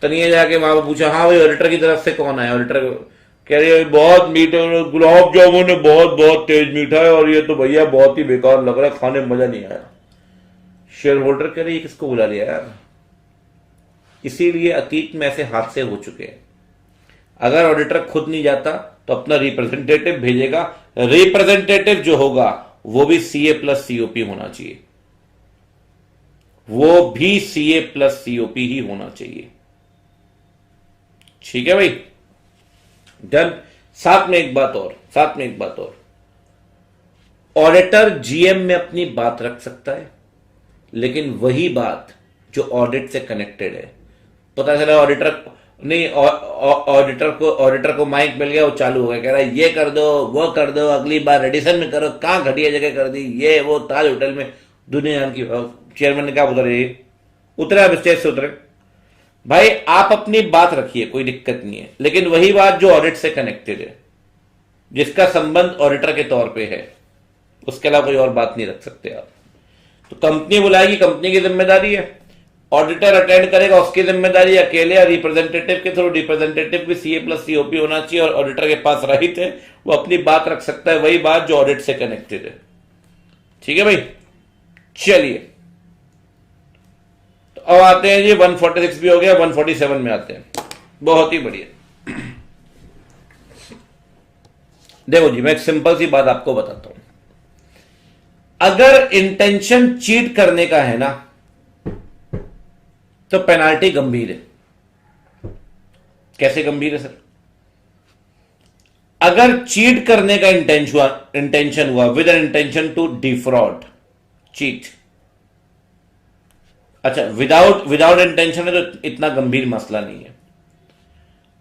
A: तनिया जाके वहां पर पूछा, हाँ भाई ऑडिटर की तरफ से कौन आया? ऑडिटर कह रही है बहुत मीठा, गुलाब जामुन है बहुत तेज मीठा है, और ये तो भैया बहुत ही बेकार लग रहा है, खाने में मजा नहीं आया। शेयर होल्डर कह रही है किसको बुला लिया यार? इसीलिए अतीत में ऐसे हादसे हो चुके हैं। अगर ऑडिटर खुद नहीं जाता तो अपना रिप्रेजेंटेटिव भेजेगा। रिप्रेजेंटेटिव जो होगा वो भी CA+COP होना चाहिए, वो भी CA+COP ही होना चाहिए। ठीक है भाई, डन। साथ में एक बात और, ऑडिटर जीएम में अपनी बात रख सकता है, लेकिन वही बात जो ऑडिट से कनेक्टेड है। पता चला ऑडिटर को माइक मिल गया, वो चालू हो गया, कह रहा है ये कर दो वो कर दो, अगली बार रेडिसन में करो, कहां घटिया जगह कर दी, ये वो ताज होटल में दुनिया की। चेयरमैन ने कहा उतरे आप स्टेज से उतरे। भाई आप अपनी बात रखिए, कोई दिक्कत नहीं है, लेकिन वही बात जो ऑडिट से कनेक्टेड है, जिसका संबंध ऑडिटर के तौर पे है, उसके अलावा कोई और बात नहीं रख सकते आप। तो कंपनी बुलाएगी, कंपनी की जिम्मेदारी है, ऑडिटर अटेंड करेगा, उसकी जिम्मेदारी। अकेले या रिप्रेजेंटेटिव के थ्रू, रिप्रेजेंटेटिव भी CA+COP होना चाहिए, और ऑडिटर के पास राइट है, वो अपनी बात रख सकता है, वही बात जो ऑडिट से कनेक्टेड है। ठीक है भाई, चलिए तो अब आते हैं जी, 146 भी हो गया, 147 में आते हैं। बहुत ही बढ़िया। देखो जी, मैं एक सिंपल सी बात आपको बताता हूं। अगर इंटेंशन चीट करने का है ना, तो पेनाल्टी गंभीर है। कैसे गंभीर है सर? अगर चीट करने का इंटेंशन हुआ with an intention to defraud, cheat, अच्छा विदाउट इंटेंशन है तो इतना गंभीर मसला नहीं है।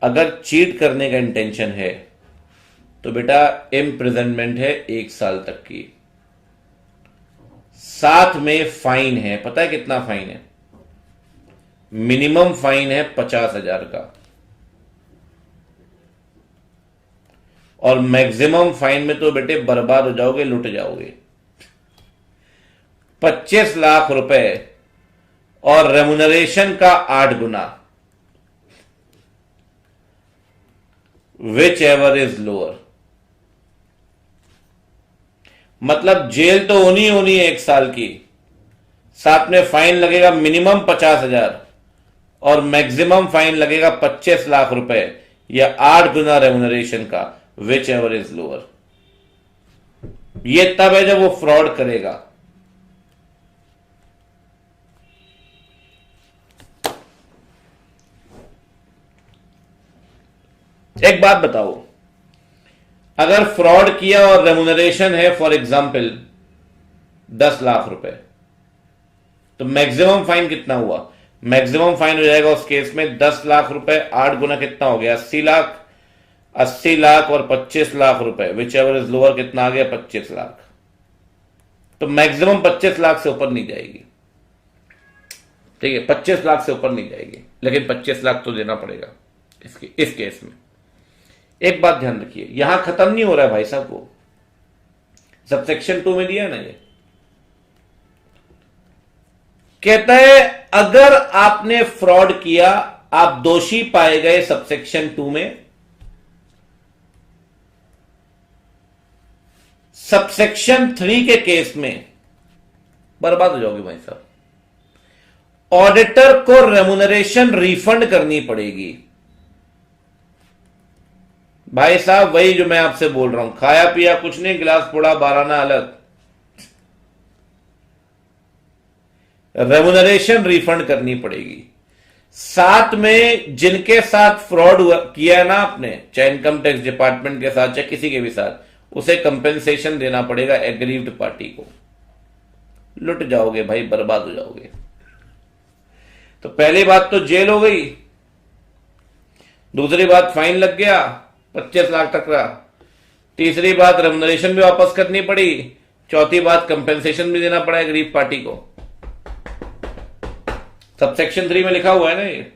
A: अगर चीट करने का इंटेंशन है तो बेटा इम्प्रिजनमेंट है 1 साल तक की, साथ में फाइन है। पता है कितना फाइन है? मिनिमम फाइन है 50,000 का और मैक्सिमम फाइन में तो बेटे बर्बाद हो जाओगे, लुट जाओगे। 25 लाख रुपए और रेमुनरेशन का 8 गुना, विच एवर इज लोअर। मतलब जेल तो होनी होनी है 1 साल की, साथ में फाइन लगेगा मिनिमम 50,000 और मैक्सिमम फाइन लगेगा 25 लाख रुपए या 8 गुना रेमुनरेशन का, विच एवर इज लोअर। यह तब है जब वो फ्रॉड करेगा। एक बात बताओ, अगर फ्रॉड किया और रेमुनरेशन है फॉर एग्जाम्पल 10 लाख रुपए, तो मैक्सिमम फाइन कितना हुआ? मैक्सिमम फाइन हो जाएगा उस केस में 10 लाख रुपए, 8 गुना कितना हो गया? 80 लाख। 80 लाख और 25 लाख रुपए, विच एवर इज लोअर, कितना आ गया? 25 लाख। तो मैक्सिमम 25 लाख से ऊपर नहीं जाएगी, ठीक है? 25 लाख से ऊपर नहीं जाएगी, लेकिन 25 लाख तो देना पड़ेगा इस केस में। एक बात ध्यान रखिए, यहां खत्म नहीं हो रहा है भाई साहब, वो सबसेक्शन 2 में दिया है ना, ये कहता है अगर आपने फ्रॉड किया, आप दोषी पाए गए सबसेक्शन 2 में, सबसेक्शन 3 के केस में बर्बाद हो जाओगे भाई साहब। ऑडिटर को रेमुनरेशन रिफंड करनी पड़ेगी भाई साहब। वही जो मैं आपसे बोल रहा हूं, खाया पिया कुछ नहीं, गिलास फोड़ा 12 ना अलग। रेमुनरेशन रिफंड करनी पड़ेगी। साथ में जिनके साथ फ्रॉड किया है ना आपने, चाहे इनकम टैक्स डिपार्टमेंट के साथ चाहे किसी के भी साथ, उसे कंपेंसेशन देना पड़ेगा एग्रीव्ड पार्टी को। लुट जाओगे भाई, बर्बाद हो जाओगे। तो पहली बात तो जेल हो गई, दूसरी बात फाइन लग गया 25 लाख तक का, तीसरी बात रेमुनरेशन भी वापस करनी पड़ी, चौथी बात कंपेंसेशन भी देना पड़ा गरीब पार्टी को। सबसेक्शन 3 में लिखा हुआ है ना ये,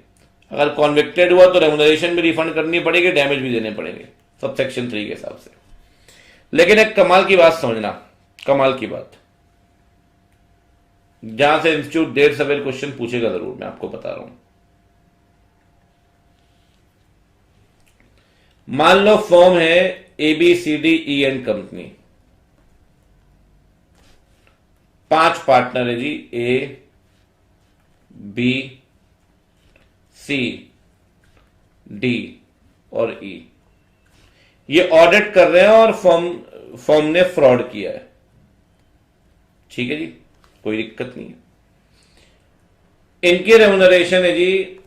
A: अगर कॉन्विक्टेड हुआ तो रेमुनरेशन भी रिफंड करनी पड़ेगी, डैमेज भी देने पड़ेंगे सबसेक्शन 3 के हिसाब से। लेकिन एक कमाल की बात समझना, कमाल की बात, जहां से इंस्टीट्यूट 1.5 सवेर क्वेश्चन पूछेगा जरूर, मैं आपको बता रहा हूं। मान लो फर्म है ABCDE कंपनी, 5 पार्टनर है जी, A, B, C, D और E। ये ऑडिट कर रहे हैं और फर्म ने फ्रॉड किया है, ठीक है जी, कोई दिक्कत नहीं है। इनकी रेमुनरेशन है जी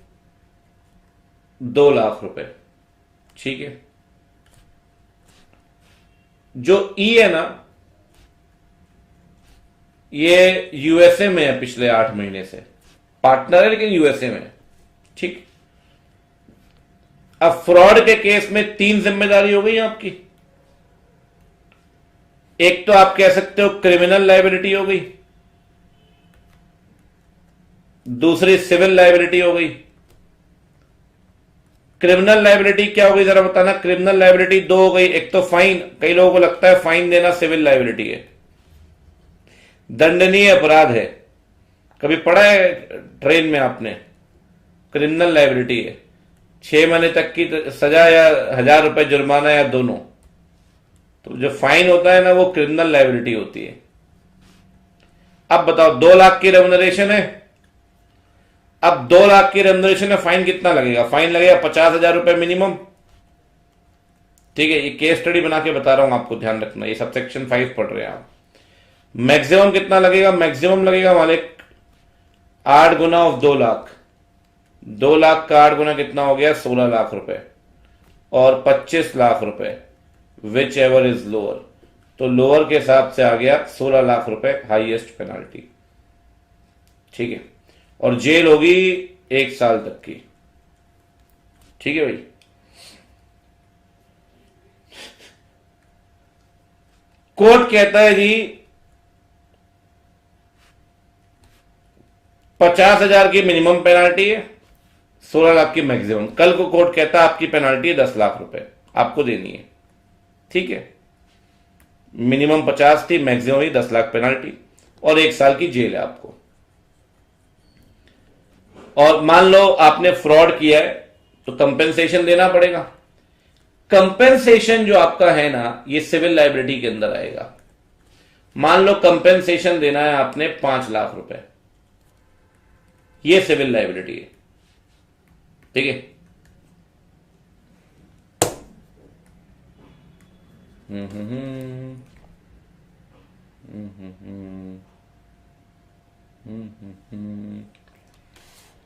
A: 2 लाख रुपए, ठीक है। जो ई है ना, ये यूएसए में है पिछले 8 महीने से, पार्टनर है लेकिन यूएसए में, ठीक। अब फ्रॉड के केस में 3 जिम्मेदारी हो गई आपकी। एक तो आप कह सकते हो क्रिमिनल लायबिलिटी हो गई, दूसरी सिविल लायबिलिटी हो गई। क्रिमिनल लायबिलिटी क्या हो गई जरा बताना? क्रिमिनल लायबिलिटी 2 हो गई। एक तो फाइन, कई लोगों को लगता है फाइन देना सिविल लायबिलिटी है, दंडनीय अपराध है। कभी पढ़ा है ट्रेन में आपने? क्रिमिनल लायबिलिटी है, 6 महीने तक की सजा या 1000 रुपए जुर्माना या दोनों। तो जो फाइन होता है ना, वो क्रिमिनल लायबिलिटी होती है। अब बताओ 2 लाख की रेमुनरेशन है, अब 2 लाख की रेमुनरेशन में फाइन कितना लगेगा? फाइन लगेगा 50,000 रुपए मिनिमम, ठीक है। ये केस स्टडी बना के बता रहा हूं आपको, ध्यान रखना, ये सबसेक्शन 5 पढ़ रहे हैं आप। मैक्सिमम कितना लगेगा? मैक्सिमम लगेगा मालिक 8 गुना ऑफ 2 लाख। 2 लाख का 8 गुना कितना हो गया? 16 लाख रुपए और 25 लाख रुपए विच एवर इज लोअर, तो लोअर के हिसाब से आ गया 16 लाख रुपए हाईएस्ट पेनाल्टी। ठीक है, और जेल होगी 1 साल तक की। ठीक है भाई। कोर्ट कहता है जी 50,000 की मिनिमम पेनाल्टी है, 16 लाख की मैक्सिमम। कल को कोर्ट कहता है आपकी पेनाल्टी है 10 लाख रुपए, आपको देनी है। ठीक है, मिनिमम 50 थी, मैक्सिमम ही 10 लाख पेनाल्टी और 1 साल की जेल है आपको। और मान लो आपने फ्रॉड किया है तो कंपेंसेशन देना पड़ेगा। कंपेंसेशन जो आपका है ना, ये सिविल लाइबिलिटी के अंदर आएगा। मान लो कंपेंसेशन देना है आपने 5 लाख रुपए, ये सिविल लाइबिलिटी है। ठीक है,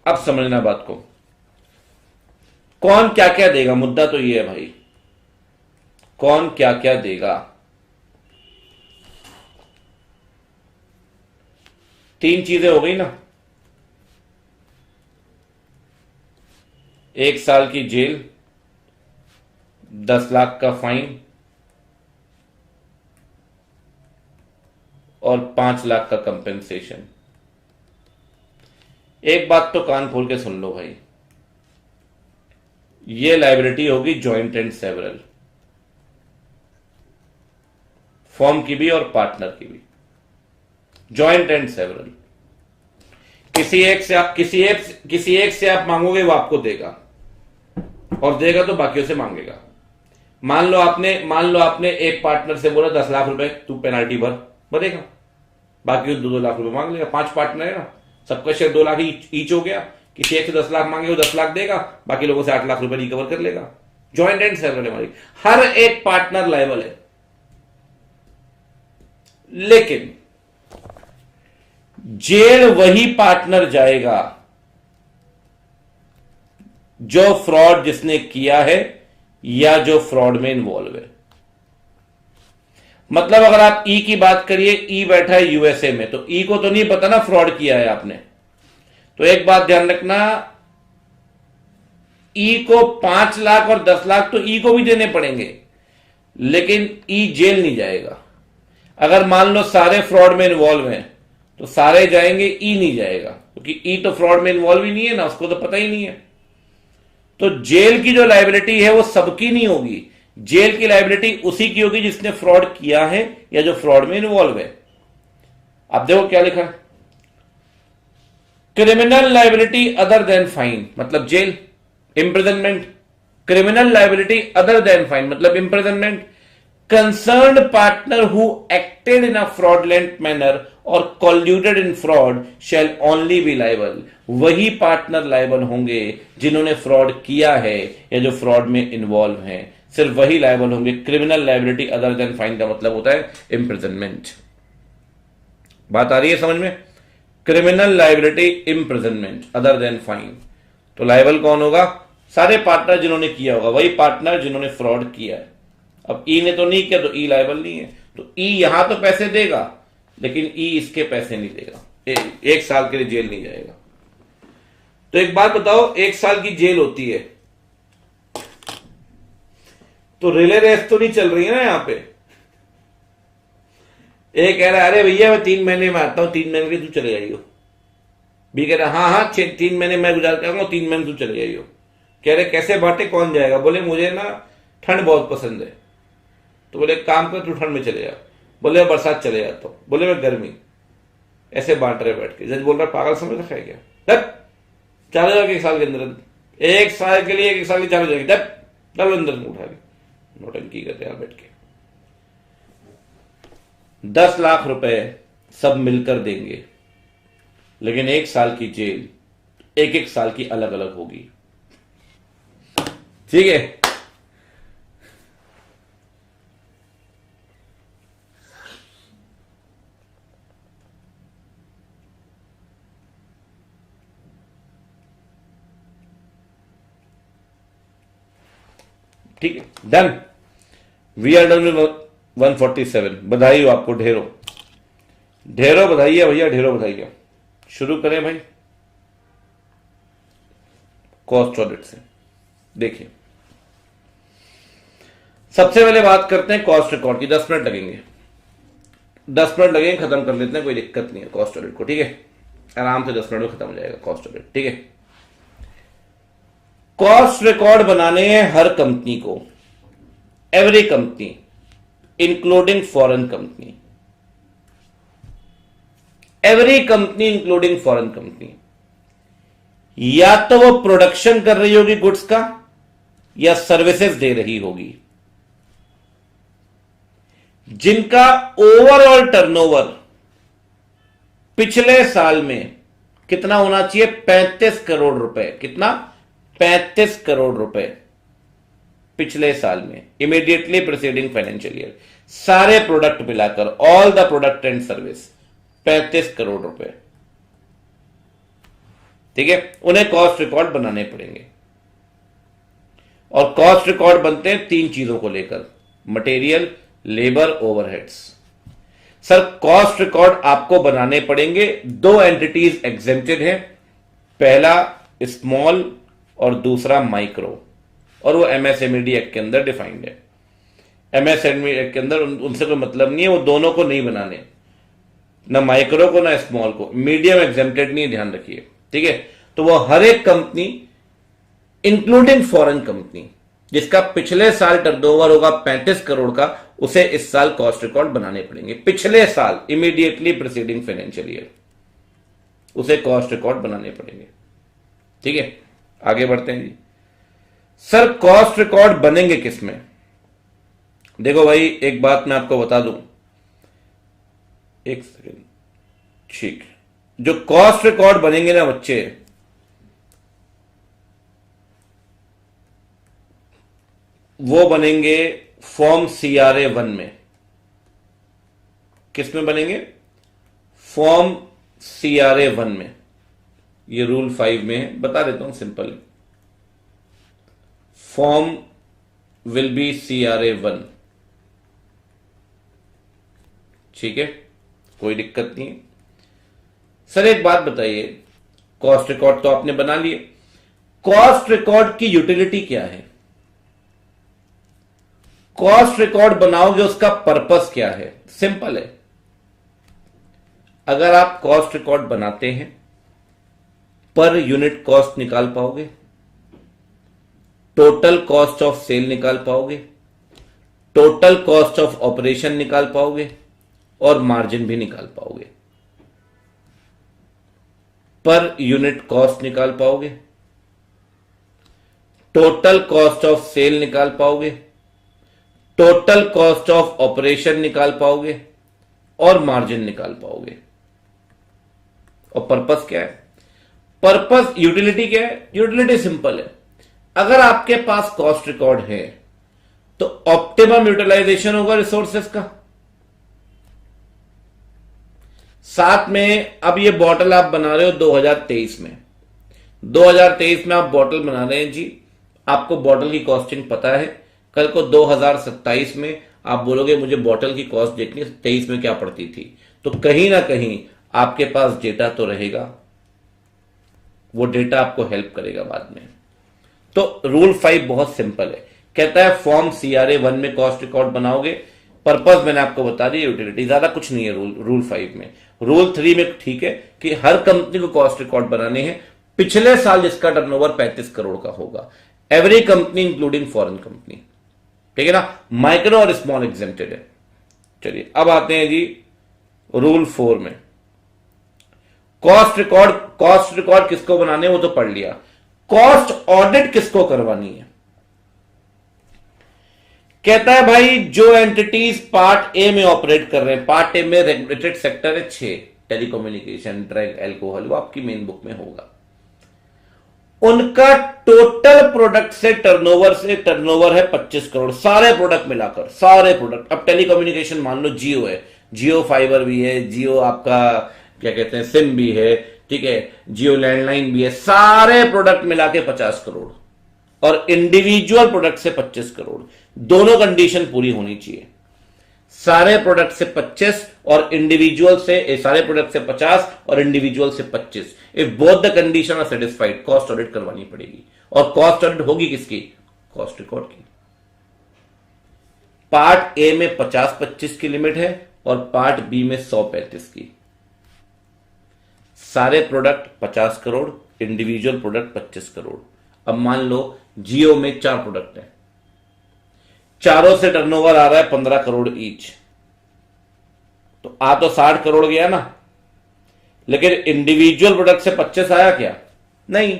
A: अब समझना बात को, कौन क्या क्या देगा। मुद्दा तो ये है भाई, कौन क्या क्या देगा। 3 चीजें हो गई ना, 1 साल की जेल, 10 लाख का फाइन और 5 लाख का कंपेंसेशन। एक बात तो कान खोल के सुन लो भाई, ये लायबिलिटी होगी जॉइंट एंड सेवरल, फर्म की भी और पार्टनर की भी, जॉइंट एंड सेवरल। किसी एक से आप मांगोगे वो आपको देगा, और देगा तो बाकियों से मांगेगा। मान लो आपने एक पार्टनर से बोला 10 लाख रुपए तू पेनाल्टी भरेगा, बाकी 2-2 लाख रुपए मांग लेगा। 5 पार्टनर है ना, सबका शेयर 2 लाख ईच हो गया। किसी एक से 10 लाख मांगे वो 10 लाख देगा, बाकी लोगों से 8 लाख रुपए रिकवर कर लेगा। जॉइंट एंड सेवरल हमारी, हर एक पार्टनर लायबल है। लेकिन जेल वही पार्टनर जाएगा जो फ्रॉड जिसने किया है या जो फ्रॉड में इन्वॉल्व है। मतलब अगर आप ई की बात करिए, ई बैठा है यूएसए में, तो ई को तो नहीं पता ना फ्रॉड किया है आपने। तो एक बात ध्यान रखना, ई को 5 लाख और 10 लाख तो ई को भी देने पड़ेंगे, लेकिन ई जेल नहीं जाएगा। अगर मान लो सारे फ्रॉड में इन्वॉल्व हैं तो सारे जाएंगे, ई नहीं जाएगा, क्योंकि ई तो फ्रॉड में इन्वॉल्व ही नहीं है ना, उसको तो पता ही नहीं है। तो जेल की जो लायबिलिटी है वो सबकी नहीं होगी, जेल की लायबिलिटी उसी की होगी जिसने फ्रॉड किया है या जो फ्रॉड में इन्वॉल्व है। आप देखो क्या लिखा है, criminal liability other than fine मतलब जेल, imprisonment. Criminal liability other than fine मतलब imprisonment. Concerned partner who acted in a fraudulent manner और colluded in fraud shall only be liable. वही पार्टनर लायबल होंगे जिन्होंने फ्रॉड किया है या जो फ्रॉड में इन्वॉल्व हैं, सिर्फ वही लायबल होंगे। Criminal liability other than fine का मतलब होता है इम्प्रिजनमेंट। बात आ रही है समझ में? Criminal liability imprisonment other than fine. तो लायबल कौन होगा? सारे पार्टनर जिन्होंने किया होगा, वही पार्टनर जिन्होंने फ्रॉड किया है। अब ई ने तो नहीं किया तो ई लायबल नहीं है, तो ई यहां तो पैसे देगा लेकिन ई इसके पैसे नहीं देगा, 1 साल के लिए जेल नहीं जाएगा। तो एक बात बताओ, 1 साल की जेल होती है तो रिले रेस तो नहीं चल रही है ना यहां पे। एक कह रहा है अरे भैया मैं 3 महीने में आता हूं, 3 महीने के तू चले जाइयो। बी कह रहा हाँ 3 महीने मैं गुजार के आऊंगा, 3 महीने तू चले जाइयो। कह रहे कैसे बांटे, कौन जाएगा? बोले मुझे ना ठंड बहुत पसंद है। तो बोले काम कर, तू ठंड में चले जा। बोले बरसात चले जाता हूं। बोले मैं गर्मी। ऐसे बांट रहे बैठ के। जज बोल रहा पागल समझ रखा है क्या? तब चले जाओगे 1 साल के अंदर, 1 साल के लिए 1 साल की चालू जाएगी। तब अंदर उठा के नोटंकी करते हैं बैठ के। 10 लाख रुपए सब मिलकर देंगे, लेकिन 1 साल की जेल 1-1 साल की अलग अलग होगी। ठीक है? ठीक है, डन। We are done 147। बधाई हो आपको, ढेरों ढेरों बधाई है भैया, ढेरों बधाई है। शुरू करें भाई कॉस्ट ऑडिट से। देखिए सबसे पहले बात करते हैं कॉस्ट रिकॉर्ड की। 10 मिनट लगेंगे, 10 मिनट लगेंगे, खत्म कर लेते हैं, कोई दिक्कत नहीं है कॉस्ट ऑडिट को, ठीक है। आराम से 10 मिनट में खत्म हो जाएगा कॉस्ट ऑडिट, ठीक है। कॉस्ट रिकॉर्ड बनाने हैं हर कंपनी को, every company including foreign company, every company including foreign company. या तो वो प्रोडक्शन कर रही होगी गुड्स का, या सर्विसेज दे रही होगी। जिनका ओवरऑल टर्नओवर पिछले साल में कितना होना चाहिए, 35 करोड़ रुपए। कितना, 35 करोड़ रुपए पिछले साल में, इमीडिएटली प्रीसीडिंग फाइनेंशियल ईयर, सारे प्रोडक्ट मिलाकर, all the product and service, 35 crore रुपए, ठीक है। उन्हें कॉस्ट रिकॉर्ड बनाने पड़ेंगे। और कॉस्ट रिकॉर्ड बनते हैं 3 चीजों को लेकर, material, labour, overheads. Sir cost record आपको बनाने पड़ेंगे, 2 एंटिटीज एग्जेम्प्टेड है, पहला स्मॉल और दूसरा माइक्रो, और वो एमएसएमईडी एक्ट के अंदर डिफाइंड है। एमएसएमईडी एक्ट के अंदर उनसे कोई मतलब नहीं है, वो दोनों को नहीं बनाने, ना माइक्रो को ना स्मॉल को। मीडियम एग्जेम्प्टेड नहीं, ध्यान रखिए, ठीक है। तो वो हर एक कंपनी इंक्लूडिंग फॉरेन कंपनी जिसका पिछले साल टर्नओवर होगा 35 करोड़ का, उसे इस साल कॉस्ट रिकॉर्ड बनाने पड़ेंगे। पिछले साल, इमीडिएटली प्रीसीडिंग फाइनेंशियल ईयर, उसे कॉस्ट रिकॉर्ड बनाने पड़ेंगे, ठीक है। आगे बढ़ते हैं जी। सर कॉस्ट रिकॉर्ड बनेंगे किसमें? देखो भाई एक बात मैं आपको बता दूं, एक सेकेंड, ठीक। जो कॉस्ट रिकॉर्ड बनेंगे ना बच्चे, वो बनेंगे फॉर्म CRA 1 में। किस में बनेंगे? फॉर्म CRA 1 में। ये रूल 5 में है, बता देता हूं simple. Form will be CRA 1, ठीक है, कोई दिक्कत नहीं है। सर एक बात बताइए, कॉस्ट रिकॉर्ड तो आपने बना लिए, कॉस्ट रिकॉर्ड की यूटिलिटी क्या है? कॉस्ट रिकॉर्ड बनाओगे उसका पर्पस क्या है? सिंपल है, अगर आप कॉस्ट रिकॉर्ड बनाते हैं पर यूनिट कॉस्ट निकाल पाओगे, टोटल कॉस्ट ऑफ सेल निकाल पाओगे, टोटल कॉस्ट ऑफ ऑपरेशन निकाल पाओगे, और मार्जिन भी निकाल पाओगे। पर यूनिट कॉस्ट निकाल पाओगे, टोटल कॉस्ट ऑफ सेल निकाल पाओगे, टोटल कॉस्ट ऑफ ऑपरेशन निकाल पाओगे, और मार्जिन निकाल पाओगे। और पर्पस क्या है? पर्पस, यूटिलिटी क्या है? यूटिलिटी सिंपल है, अगर आपके पास कॉस्ट रिकॉर्ड है तो ऑप्टिमम यूटिलाइजेशन होगा रिसोर्सेस का। साथ में अब ये बॉटल आप बना रहे हो 2023 में, 2023 में आप बॉटल बना रहे हैं जी, आपको बॉटल की कॉस्टिंग पता है। कल को 2027 में आप बोलोगे मुझे बॉटल की कॉस्ट देखनी है, 23 में क्या पड़ती थी, तो कहीं ना कहीं आपके पास डेटा तो रहेगा, वो डेटा आपको हेल्प करेगा बाद में। तो रूल 5 बहुत सिंपल है, कहता है फॉर्म CRA 1 में कॉस्ट रिकॉर्ड बनाओगे, पर्पस मैंने आपको बता दिया, यूटिलिटी, ज्यादा कुछ नहीं है रूल 5 में। रूल 3 में ठीक है कि हर कंपनी को कॉस्ट रिकॉर्ड बनाने हैं पिछले साल जिसका टर्नओवर 35 करोड़ का होगा, every company including foreign company, ठीक है ना। माइक्रो और स्मॉल एग्जेम्प्टेड है। चलिए अब आते हैं जी रूल 4 में। कॉस्ट रिकॉर्ड किसको बनाने, वो तो पढ़ लिया। कॉस्ट ऑडिट किसको करवानी है? कहता है भाई जो एंटिटीज पार्ट ए में ऑपरेट कर रहे हैं, पार्ट ए में रेगुलेटेड सेक्टर है 6, टेलीकम्युनिकेशन, ड्रग, एल्कोहल, वो आपकी मेन बुक में होगा। उनका टोटल प्रोडक्ट से टर्नओवर है 25 करोड़, सारे प्रोडक्ट मिलाकर, सारे प्रोडक्ट। अब टेलीकम्युनिकेशन मान लो जियो है, जियो फाइबर भी है, जियो आपका क्या कहते हैं सिम भी है, ठीक है, जियो लैंडलाइन भी है, सारे प्रोडक्ट मिला के 50 करोड़। और इंडिविजुअल प्रोडक्ट से 25 करोड़। दोनों कंडीशन पूरी होनी चाहिए, सारे प्रोडक्ट से 25 और इंडिविजुअल से, सारे प्रोडक्ट से 50 और इंडिविजुअल से 25। If both the condition are satisfied, cost audit करवानी पड़ेगी। और कॉस्ट ऑडिट होगी किसकी? कॉस्ट रिकॉर्ड की। पार्ट ए में 50-25 की लिमिट है और पार्ट बी में 100-35 की। सारे product 50 crore, individual product 25 crore. अब मान लो जियो में 4 प्रोडक्ट हैं, चारों से टर्नओवर आ रहा है 15 करोड़ ईच, तो आ तो 60 करोड़ गया ना, लेकिन इंडिविजुअल प्रोडक्ट से 25 आया क्या? नहीं।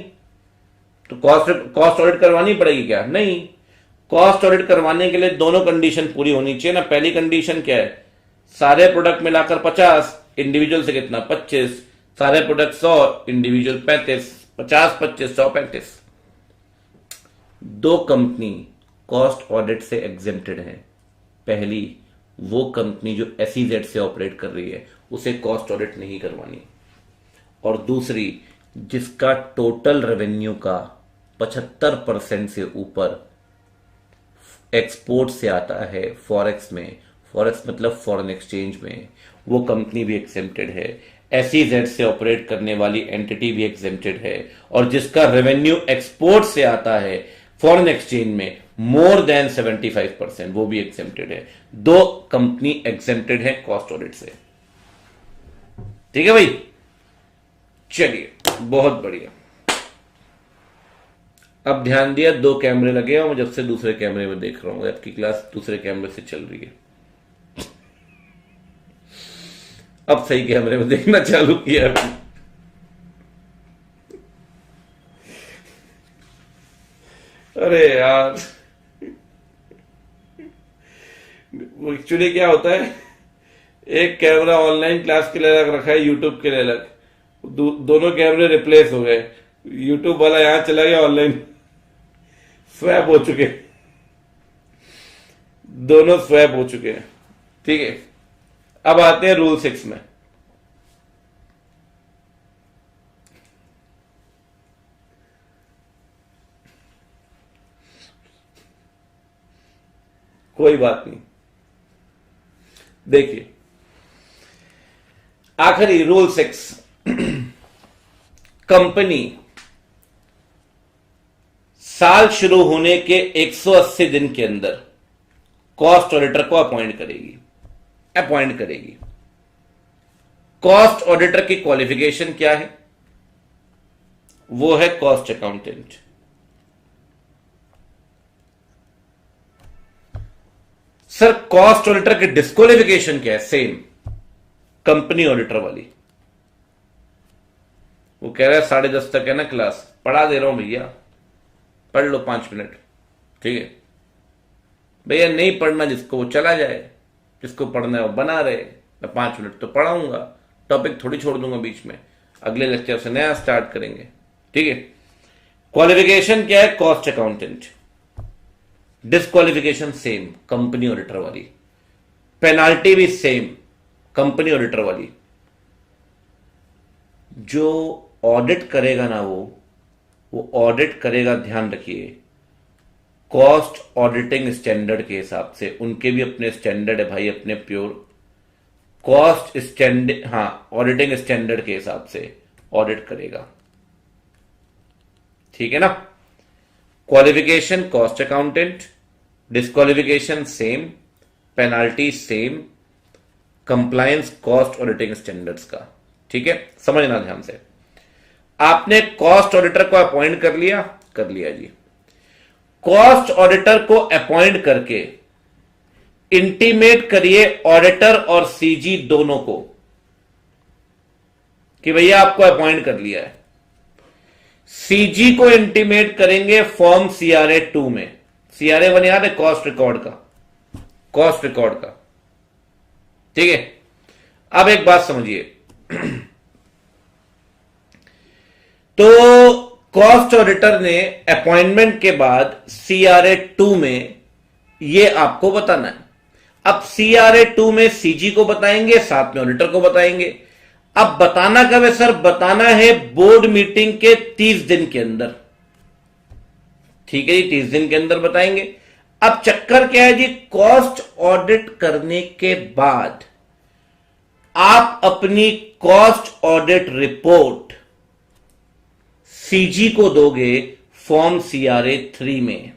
A: तो कॉस्ट ऑडिट करवानी पड़ेगी क्या? नहीं। कॉस्ट ऑडिट करवाने के लिए दोनों कंडीशन पूरी होनी चाहिए ना। पहली कंडीशन क्या है? सारे प्रोडक्ट मिलाकर 50, इंडिविजुअल से कितना? 25, सारे प्रोडक्ट 100, इंडिविजुअल 35, 50-25 135। दो कंपनी कॉस्ट ऑडिट से एग्जेम्प्टेड है। पहली, वो कंपनी जो SEZ से ऑपरेट कर रही है उसे कॉस्ट ऑडिट नहीं करवानी, और दूसरी जिसका टोटल रेवेन्यू का 75% से ऊपर एक्सपोर्ट से आता है फॉरेक्स में, फॉरेक्स मतलब फॉरेन एक्सचेंज में, वो कंपनी भी एग्जेम्प्टेड है। SEZ से ऑपरेट करने वाली एंटिटी भी एग्जेम्प्टेड है, और जिसका रेवेन्यू एक्सपोर्ट से आता है फॉरेन एक्सचेंज में मोर देन 75%, वो भी एग्जेम्प्टेड है। दो कंपनी एग्जेम्प्टेड है कॉस्ट ऑडिट से। ठीक है भाई, चलिए बहुत बढ़िया। अब ध्यान दिया, 2 कैमरे लगे और मैं जब से दूसरे कैमरे में देख रहा हूं, आपकी क्लास दूसरे कैमरे से चल रही है। अब सही कैमरे में देखना चालू किया। अरे यार, वो एक्चुअली क्या होता है, एक कैमरा ऑनलाइन क्लास के लिए अलग रखा है, यूट्यूब के लिए अलग, दोनों कैमरे रिप्लेस हो गए। यूट्यूब वाला यहां चला गया, ऑनलाइन स्वैप हो चुके, दोनों स्वैप हो चुके हैं। ठीक है, अब आते हैं रूल 6 में। कोई बात नहीं, देखिए आखिरी रूल 6, कंपनी साल शुरू होने के 180 दिन के अंदर कॉस्ट ऑडिटर को अपॉइंट करेगी। कॉस्ट ऑडिटर की क्वालिफिकेशन क्या है? वो है cost accountant. Sir cost auditor की डिस्क्वालिफिकेशन क्या है? सेम, कंपनी ऑडिटर वाली। वो कह रहा है 10:30 तक है ना क्लास, पढ़ा दे रहा हूं भैया, पढ़ लो 5 मिनट। ठीक है भैया, नहीं पढ़ना जिसको वो चला जाए, जिसको पढ़ना है वो बना रहे। मैं 5 मिनट तो पढ़ाऊंगा, टॉपिक थोड़ी छोड़ दूंगा बीच में, अगले लेक्चर से नया स्टार्ट करेंगे। ठीक है, क्वालिफिकेशन क्या है? Cost accountant. Disqualification same, company auditor वाली। पेनाल्टी भी सेम, कंपनी ऑडिटर वाली। जो ऑडिट करेगा ना, वो ऑडिट करेगा, ध्यान रखिए, कॉस्ट ऑडिटिंग स्टैंडर्ड के हिसाब से। उनके भी अपने स्टैंडर्ड है भाई, अपने प्योर कॉस्ट स्टैंडर्ड, हाँ, ऑडिटिंग स्टैंडर्ड के हिसाब से ऑडिट करेगा। ठीक है ना? Qualification cost accountant, disqualification same, penalty same, compliance cost auditing standards का। ठीक है, समझना ध्यान से। आपने कॉस्ट ऑडिटर को अपॉइंट कर लिया जी। कॉस्ट ऑडिटर को अपॉइंट करके इंटीमेट करिए ऑडिटर और सीजी दोनों को कि भैया आपको अपॉइंट कर लिया है। सीजी को इंटीमेट करेंगे फॉर्म CRA 2 में। CRA 1 याद है? कॉस्ट रिकॉर्ड का। ठीक है, अब एक बात समझिए, तो कॉस्ट ऑडिटर ने अपॉइंटमेंट के बाद CRA 2 में ये आपको बताना है। अब CRA 2 में सीजी को बताएंगे, साथ में ऑडिटर को बताएंगे। अब बताना कब है सर? बताना है बोर्ड मीटिंग के 30 दिन के अंदर। ठीक है जी, 30 दिन के अंदर बताएंगे। अब चक्कर क्या है जी, कॉस्ट ऑडिट करने के बाद आप अपनी कॉस्ट ऑडिट रिपोर्ट सीजी को दोगे फॉर्म सीआरए 3 में।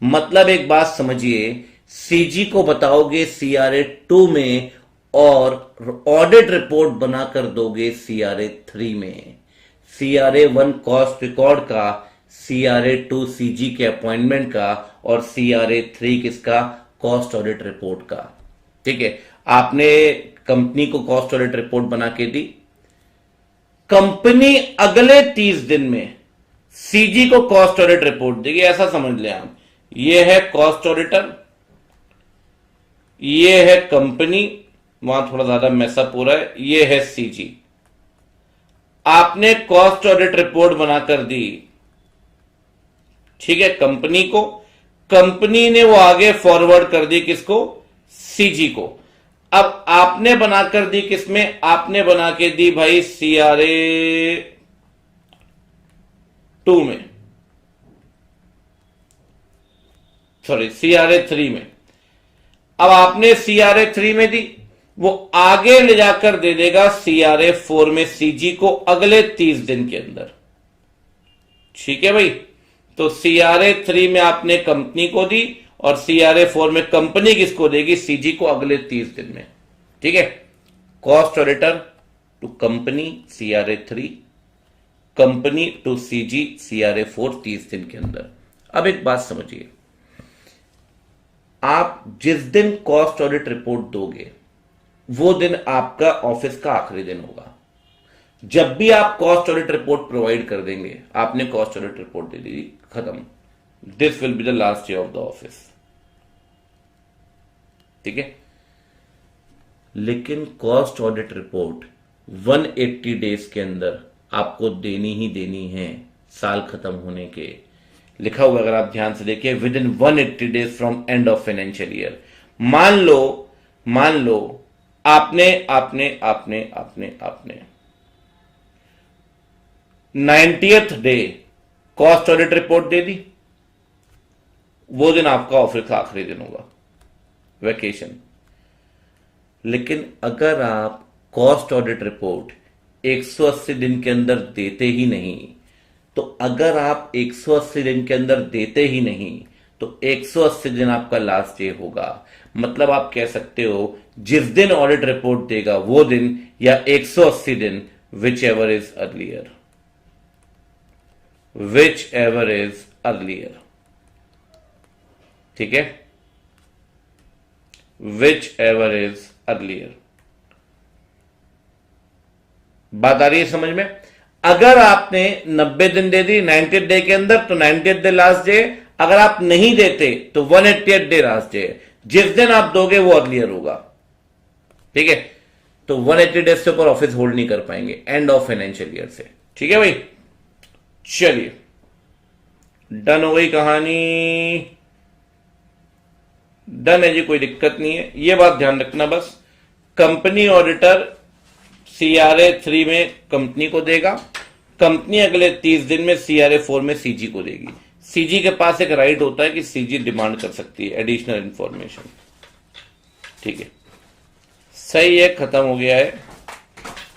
A: मतलब एक बात समझिए, सीजी को बताओगे सीआरए 2 में और ऑडिट रिपोर्ट बनाकर दोगे सीआरए 3 में। सीआरए 1 कॉस्ट रिकॉर्ड का, सीआरए 2 सीजी के अपॉइंटमेंट का और सीआरए 3 किसका, कॉस्ट ऑडिट रिपोर्ट का। ठीक है, आपने कंपनी को कॉस्ट ऑडिट रिपोर्ट बना के दी, कंपनी अगले 30 दिन में सीजी को कॉस्ट ऑडिट रिपोर्ट देगी। ऐसा समझ लें आप, ये है कॉस्ट ऑडिटर, ये है कंपनी, वहां थोड़ा ज्यादा मैसअप हो रहा है, ये है सीजी। आपने कॉस्ट ऑडिट रिपोर्ट बनाकर दी, ठीक है, कंपनी को, कंपनी ने वो आगे फॉरवर्ड कर दी किसको, सीजी को। अब आपने बनाकर दी किसमें, आपने बना के दी भाई सीआरए 2 में, सॉरी सीआरए 3 में। अब आपने सीआरए 3 में दी, वो आगे ले जाकर दे देगा सीआरए 4 में सीजी को अगले 30 दिन के अंदर। ठीक है भाई, तो सीआरए 3 में आपने कंपनी को दी और सीआरए 4 में कंपनी किसको देगी, सीजी को अगले 30 दिन में। ठीक है, cost auditor to company CRA 3, company to CG CRA 4 30 दिन के अंदर। अब एक बात समझिए, आप जिस दिन कॉस्ट ऑडिट रिपोर्ट दोगे वो दिन आपका ऑफिस का आखिरी दिन होगा। जब भी आप कॉस्ट ऑडिट रिपोर्ट प्रोवाइड कर देंगे, आपने कॉस्ट ऑडिट रिपोर्ट दे दी, खत्म, this will be the last day of the office. ठीक है, लेकिन कॉस्ट ऑडिट रिपोर्ट 180 डेज के अंदर आपको देनी ही देनी है, साल खत्म होने के। लिखा हुआ अगर आप ध्यान से देखिए, within 180 days from end of financial year. मान लो आपने 90th day cost audit report दे दी, वो दिन आपका ऑफिस का आखिरी दिन होगा, वैकेशन। लेकिन अगर आप कॉस्ट ऑडिट रिपोर्ट 180 दिन के अंदर देते ही नहीं, तो अगर आप 180 दिन के अंदर देते ही नहीं तो 180 दिन आपका लास्ट डे होगा। मतलब आप कह सकते हो जिस दिन ऑडिट रिपोर्ट देगा वो दिन, या 180 दिन, which ever is earlier, which ever is earlier. ठीक है, विच एवर इज अर्लियर। बात आ रही है समझ में? अगर आपने 90 दिन दे दी 90 डे के अंदर, तो 90 डे लास्ट डे। अगर आप नहीं देते तो 180 डे लास्ट डे। जिस दिन आप दोगे वो अर्लियर होगा। ठीक है, तो 180 डेज से ऊपर ऑफिस होल्ड नहीं कर पाएंगे एंड ऑफ फाइनेंशियल ईयर से। ठीक है भाई, चलिए डन हो गई कहानी, डन है जी, कोई दिक्कत नहीं है। ये बात ध्यान रखना बस, कंपनी ऑडिटर सीआरए 3 में कंपनी को देगा, कंपनी अगले 30 दिन में सीआरए 4 में सीजी को देगी। सीजी के पास एक राइट होता है कि सीजी डिमांड कर सकती है एडिशनल इंफॉर्मेशन। ठीक है, सही है, खत्म हो गया है।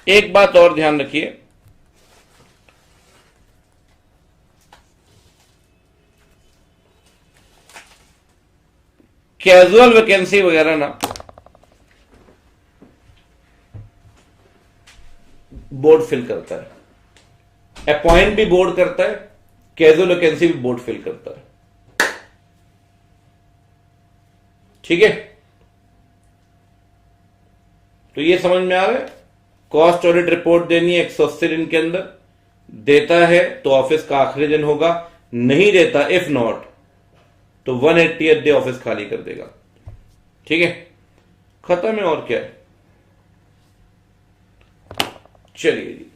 A: एक बात और ध्यान रखिए, कैजुअल वैकेंसी वगैरह ना बोर्ड फिल करता है, अपॉइंट भी बोर्ड करता है, कैजुअल वैकेंसी भी बोर्ड फिल करता है। ठीक है, तो ये समझ में आ रहा है। कॉस्ट ऑडिट रिपोर्ट देनी है 180 दिन के अंदर, देता है तो ऑफिस का आखिरी दिन होगा, नहीं देता इफ नॉट तो 180th डे ऑफिस खाली कर देगा। ठीक है, खत्म है, और क्या है। चलिए जी।